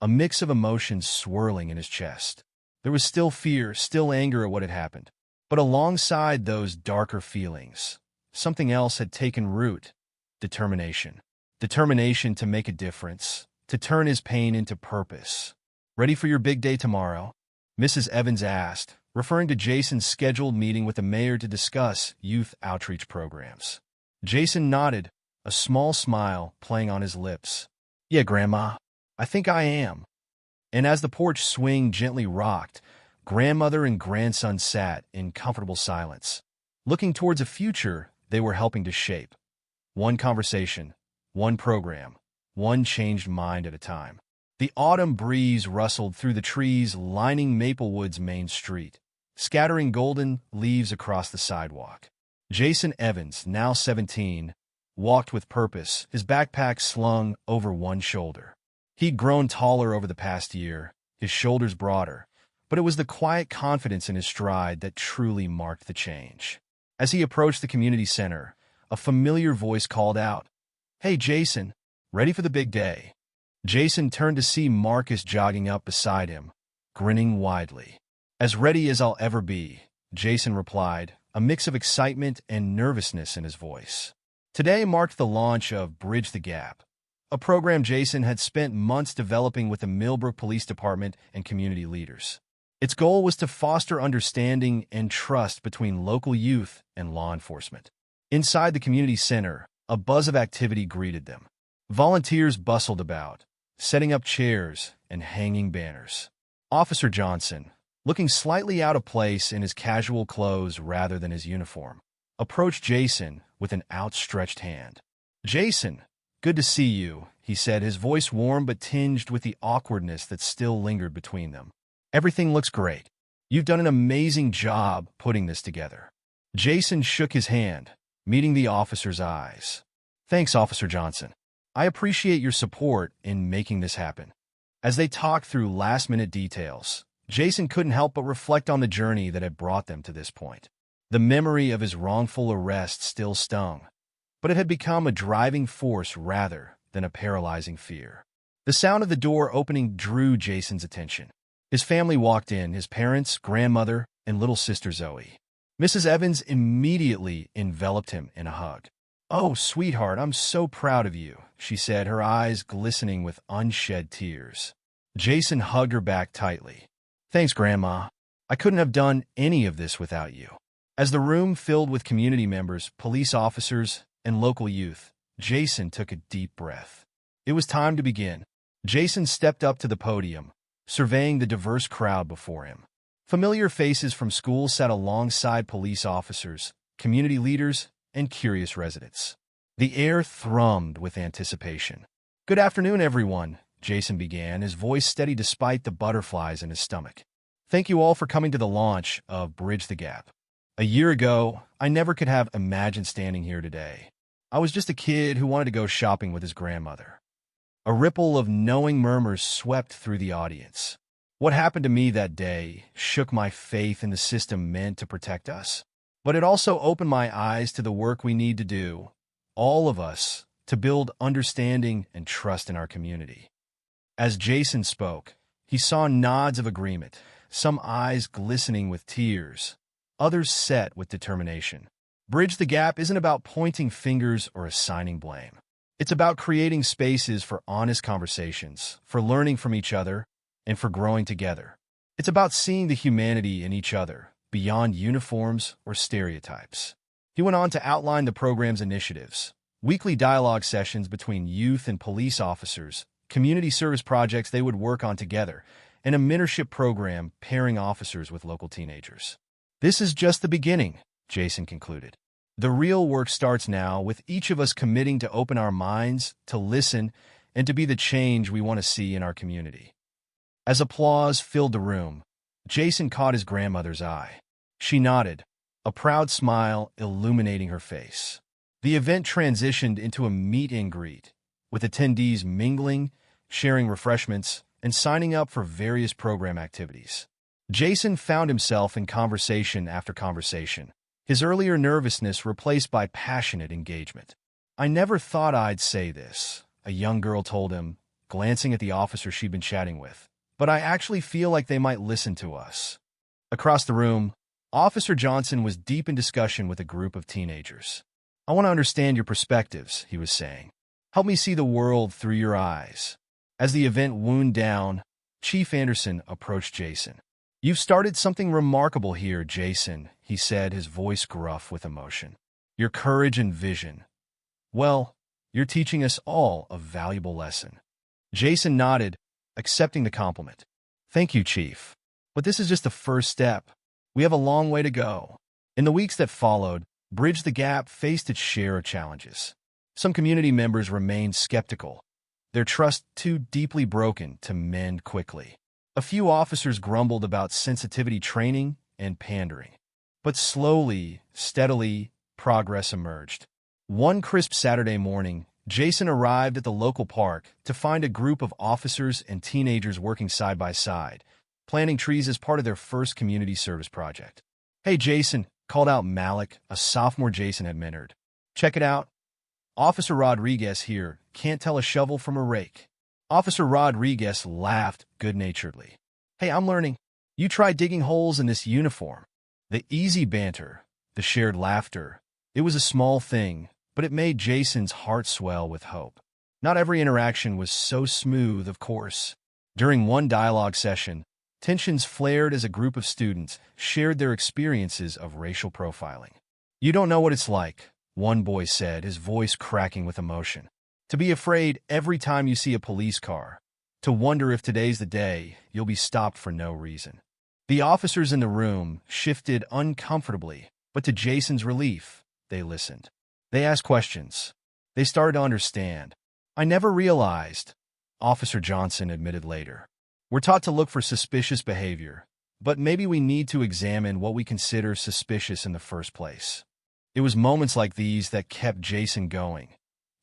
a mix of emotions swirling in his chest. There was still fear, still anger at what had happened. But alongside those darker feelings, something else had taken root: determination. Determination to make a difference, to turn his pain into purpose. Ready for your big day tomorrow? Mrs. Evans asked, referring to Jason's scheduled meeting with the mayor to discuss youth outreach programs. Jason nodded, a small smile playing on his lips. Yeah, Grandma, I think I am. And as the porch swing gently rocked, grandmother and grandson sat in comfortable silence, looking towards a future they were helping to shape. One conversation, one program, one changed mind at a time. The autumn breeze rustled through the trees lining Maplewood's main street, scattering golden leaves across the sidewalk. Jason Evans, now 17, walked with purpose, his backpack slung over one shoulder. He'd grown taller over the past year, his shoulders broader, but it was the quiet confidence in his stride that truly marked the change. As he approached the community center, a familiar voice called out, "Hey, Jason, ready for the big day?" Jason turned to see Marcus jogging up beside him, grinning widely. "As ready as I'll ever be," Jason replied, a mix of excitement and nervousness in his voice. Today marked the launch of Bridge the Gap, a program Jason had spent months developing with the Millbrook Police Department and community leaders. Its goal was to foster understanding and trust between local youth and law enforcement. Inside the community center, a buzz of activity greeted them. Volunteers bustled about, setting up chairs and hanging banners. Officer Johnson, looking slightly out of place in his casual clothes rather than his uniform, approached Jason with an outstretched hand. "Jason, good to see you," he said, his voice warm but tinged with the awkwardness that still lingered between them. "Everything looks great. You've done an amazing job putting this together." Jason shook his hand, meeting the officer's eyes. "Thanks, Officer Johnson. I appreciate your support in making this happen." As they talked through last-minute details, Jason couldn't help but reflect on the journey that had brought them to this point. The memory of his wrongful arrest still stung, but it had become a driving force rather than a paralyzing fear. The sound of the door opening drew Jason's attention. His family walked in, his parents, grandmother, and little sister Zoe. Mrs. Evans immediately enveloped him in a hug. "Oh, sweetheart, I'm so proud of you," she said, her eyes glistening with unshed tears. Jason hugged her back tightly. "Thanks, Grandma. I couldn't have done any of this without you." As the room filled with community members, police officers, and local youth, Jason took a deep breath. It was time to begin. Jason stepped up to the podium, surveying the diverse crowd before him. Familiar faces from school sat alongside police officers, community leaders, and curious residents. The air thrummed with anticipation. "Good afternoon, everyone," Jason began, his voice steady despite the butterflies in his stomach. "Thank you all for coming to the launch of Bridge the Gap. A year ago, I never could have imagined standing here today. I was just a kid who wanted to go shopping with his grandmother." A ripple of knowing murmurs swept through the audience. What happened to me that day shook my faith in the system meant to protect us. But it also opened my eyes to the work we need to do, all of us, to build understanding and trust in our community. As Jason spoke, he saw nods of agreement, some eyes glistening with tears, others set with determination. Bridge the Gap isn't about pointing fingers or assigning blame. It's about creating spaces for honest conversations, for learning from each other, and for growing together. It's about seeing the humanity in each other, beyond uniforms or stereotypes. He went on to outline the program's initiatives: weekly dialogue sessions between youth and police officers, community service projects they would work on together, and a mentorship program pairing officers with local teenagers. "This is just the beginning," Jason concluded. "The real work starts now, with each of us committing to open our minds, to listen, and to be the change we want to see in our community." As applause filled the room, Jason caught his grandmother's eye. She nodded, a proud smile illuminating her face. The event transitioned into a meet and greet, with attendees mingling, sharing refreshments, and signing up for various program activities. Jason found himself in conversation after conversation, his earlier nervousness replaced by passionate engagement. "I never thought I'd say this," a young girl told him, glancing at the officer she'd been chatting with, "but I actually feel like they might listen to us." Across the room, Officer Johnson was deep in discussion with a group of teenagers. "I want to understand your perspectives," he was saying. "Help me see the world through your eyes." As the event wound down, Chief Anderson approached Jason. "You've started something remarkable here, Jason," he said, his voice gruff with emotion. "Your courage and vision. Well, you're teaching us all a valuable lesson." Jason nodded, accepting the compliment. "Thank you, Chief. But this is just the first step. We have a long way to go." In the weeks that followed, Bridge the Gap faced its share of challenges. Some community members remained skeptical, their trust too deeply broken to mend quickly. A few officers grumbled about sensitivity training and pandering. But slowly, steadily, progress emerged. One crisp Saturday morning, Jason arrived at the local park to find a group of officers and teenagers working side by side, planting trees as part of their first community service project. "Hey, Jason," called out Malik, a sophomore Jason had mentored. "Check it out. Officer Rodriguez here can't tell a shovel from a rake." Officer Rodriguez laughed good-naturedly. "Hey, I'm learning. You try digging holes in this uniform." The easy banter, the shared laughter, it was a small thing, but it made Jason's heart swell with hope. Not every interaction was so smooth, of course. During one dialogue session, tensions flared as a group of students shared their experiences of racial profiling. "You don't know what it's like," one boy said, his voice cracking with emotion. "To be afraid every time you see a police car. To wonder if today's the day you'll be stopped for no reason." The officers in the room shifted uncomfortably, but to Jason's relief, they listened. They asked questions. They started to understand. "I never realized," Officer Johnson admitted later. "We're taught to look for suspicious behavior, but maybe we need to examine what we consider suspicious in the first place." It was moments like these that kept Jason going,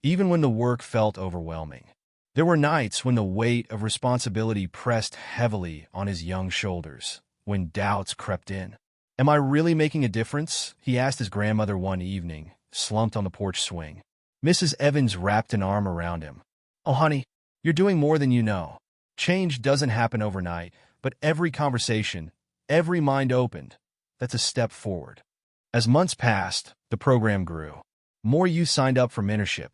even when the work felt overwhelming. There were nights when the weight of responsibility pressed heavily on his young shoulders, when doubts crept in. "Am I really making a difference?" he asked his grandmother one evening, slumped on the porch swing. Mrs. Evans wrapped an arm around him. "Oh, honey, you're doing more than you know. Change doesn't happen overnight, but every conversation, every mind opened, that's a step forward." As months passed, the program grew. More youth signed up for mentorship.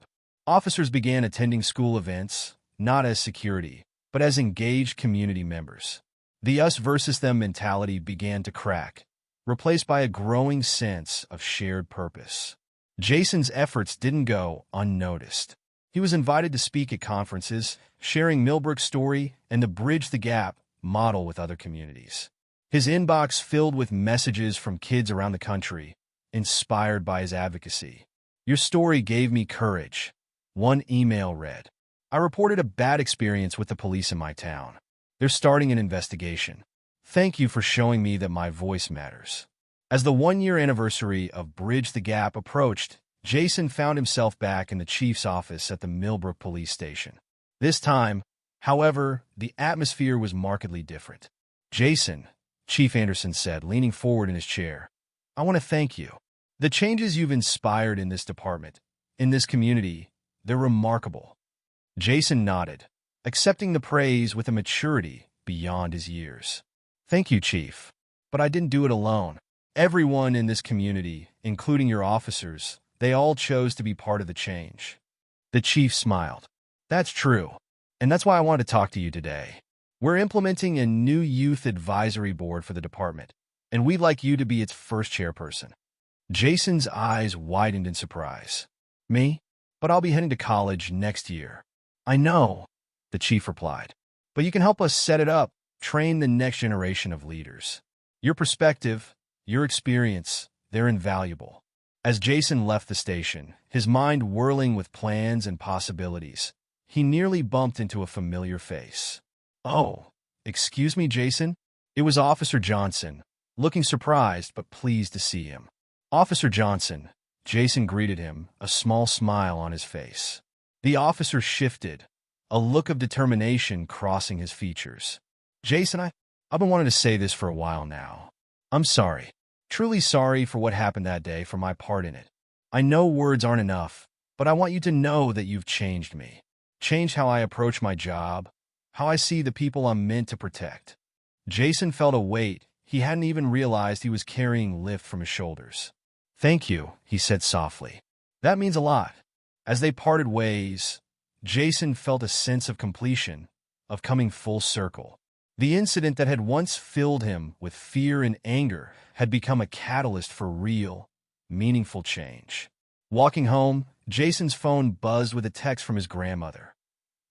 Officers began attending school events, not as security, but as engaged community members. The us versus them mentality began to crack, replaced by a growing sense of shared purpose. Jason's efforts didn't go unnoticed. He was invited to speak at conferences, sharing Millbrook's story and the Bridge the Gap model with other communities. His inbox filled with messages from kids around the country, inspired by his advocacy. "Your story gave me courage," one email read. "I reported a bad experience with the police in my town. They're starting an investigation. Thank you for showing me that my voice matters." As the one-year anniversary of Bridge the Gap approached, Jason found himself back in the chief's office at the Millbrook police station. This time, however, the atmosphere was markedly different. "Jason," Chief Anderson said, leaning forward in his chair, "I want to thank you. The changes you've inspired in this department, in this community, they're remarkable." Jason nodded, accepting the praise with a maturity beyond his years. "Thank you, Chief. But I didn't do it alone. Everyone in this community, including your officers, they all chose to be part of the change." The chief smiled. "That's true. And that's why I wanted to talk to you today. We're implementing a new youth advisory board for the department, and we'd like you to be its first chairperson. Jason's eyes widened in surprise. Me? But I'll be heading to college next year. I know, the chief replied. But you can help us set it up, train the next generation of leaders. Your perspective, your experience, they're invaluable. As Jason left the station, his mind whirling with plans and possibilities, he nearly bumped into a familiar face. Oh, excuse me, Jason? It was Officer Johnson, looking surprised but pleased to see him. Officer Johnson, Jason greeted him, a small smile on his face. The officer shifted, a look of determination crossing his features. Jason, I've been wanting to say this for a while now. I'm sorry, truly sorry for what happened that day, for my part in it. I know words aren't enough, but I want you to know that you've changed me. Changed how I approach my job, how I see the people I'm meant to protect. Jason felt a weight he hadn't even realized he was carrying lift from his shoulders. Thank you, he said softly. That means a lot. As they parted ways, Jason felt a sense of completion, of coming full circle. The incident that had once filled him with fear and anger had become a catalyst for real, meaningful change. Walking home, Jason's phone buzzed with a text from his grandmother.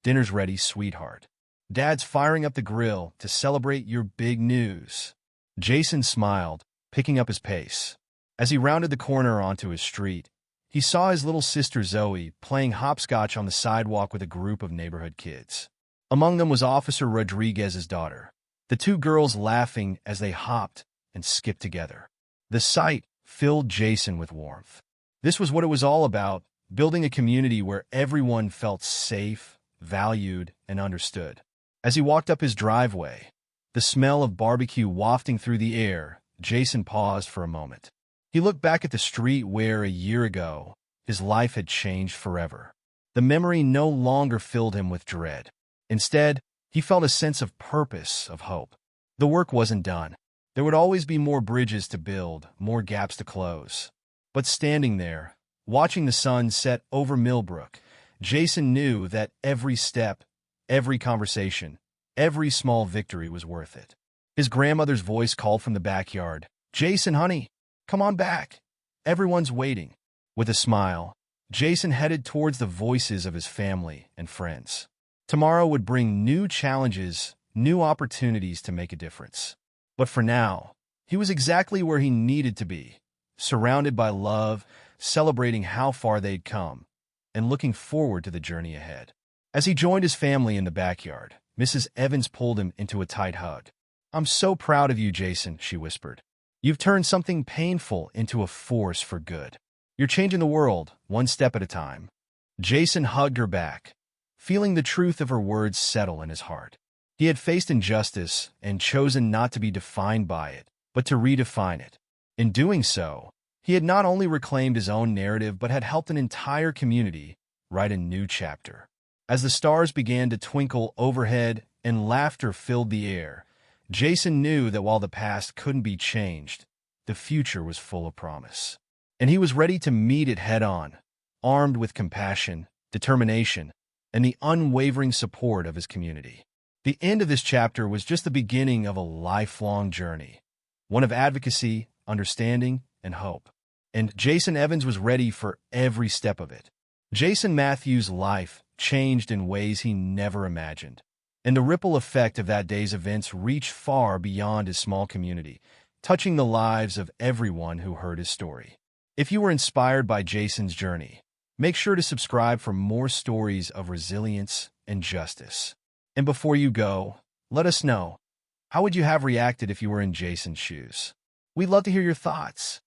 Dinner's ready, sweetheart. Dad's firing up the grill to celebrate your big news. Jason smiled, picking up his pace. As he rounded the corner onto his street, he saw his little sister Zoe playing hopscotch on the sidewalk with a group of neighborhood kids. Among them was Officer Rodriguez's daughter, the two girls laughing as they hopped and skipped together. The sight filled Jason with warmth. This was what it was all about, building a community where everyone felt safe, valued, and understood. As he walked up his driveway, the smell of barbecue wafting through the air, Jason paused for a moment. He looked back at the street where, a year ago, his life had changed forever. The memory no longer filled him with dread. Instead, he felt a sense of purpose, of hope. The work wasn't done. There would always be more bridges to build, more gaps to close. But standing there, watching the sun set over Millbrook, Jason knew that every step, every conversation, every small victory was worth it. His grandmother's voice called from the backyard, "Jason, honey, come on back. Everyone's waiting." With a smile, Jason headed towards the voices of his family and friends. Tomorrow would bring new challenges, new opportunities to make a difference. But for now, he was exactly where he needed to be, surrounded by love, celebrating how far they'd come, and looking forward to the journey ahead. As he joined his family in the backyard, Mrs. Evans pulled him into a tight hug. "I'm so proud of you, Jason," she whispered. "You've turned something painful into a force for good. You're changing the world, one step at a time." Jason hugged her back, feeling the truth of her words settle in his heart. He had faced injustice and chosen not to be defined by it, but to redefine it. In doing so, he had not only reclaimed his own narrative but had helped an entire community write a new chapter. As the stars began to twinkle overhead and laughter filled the air, Jason knew that while the past couldn't be changed, the future was full of promise. And he was ready to meet it head-on, armed with compassion, determination, and the unwavering support of his community. The end of this chapter was just the beginning of a lifelong journey, one of advocacy, understanding, and hope. And Jason Evans was ready for every step of it. Jason Matthews' life changed in ways he never imagined, and the ripple effect of that day's events reached far beyond his small community, touching the lives of everyone who heard his story. If you were inspired by Jason's journey, make sure to subscribe for more stories of resilience and justice. And before you go, let us know, how would you have reacted if you were in Jason's shoes? We'd love to hear your thoughts.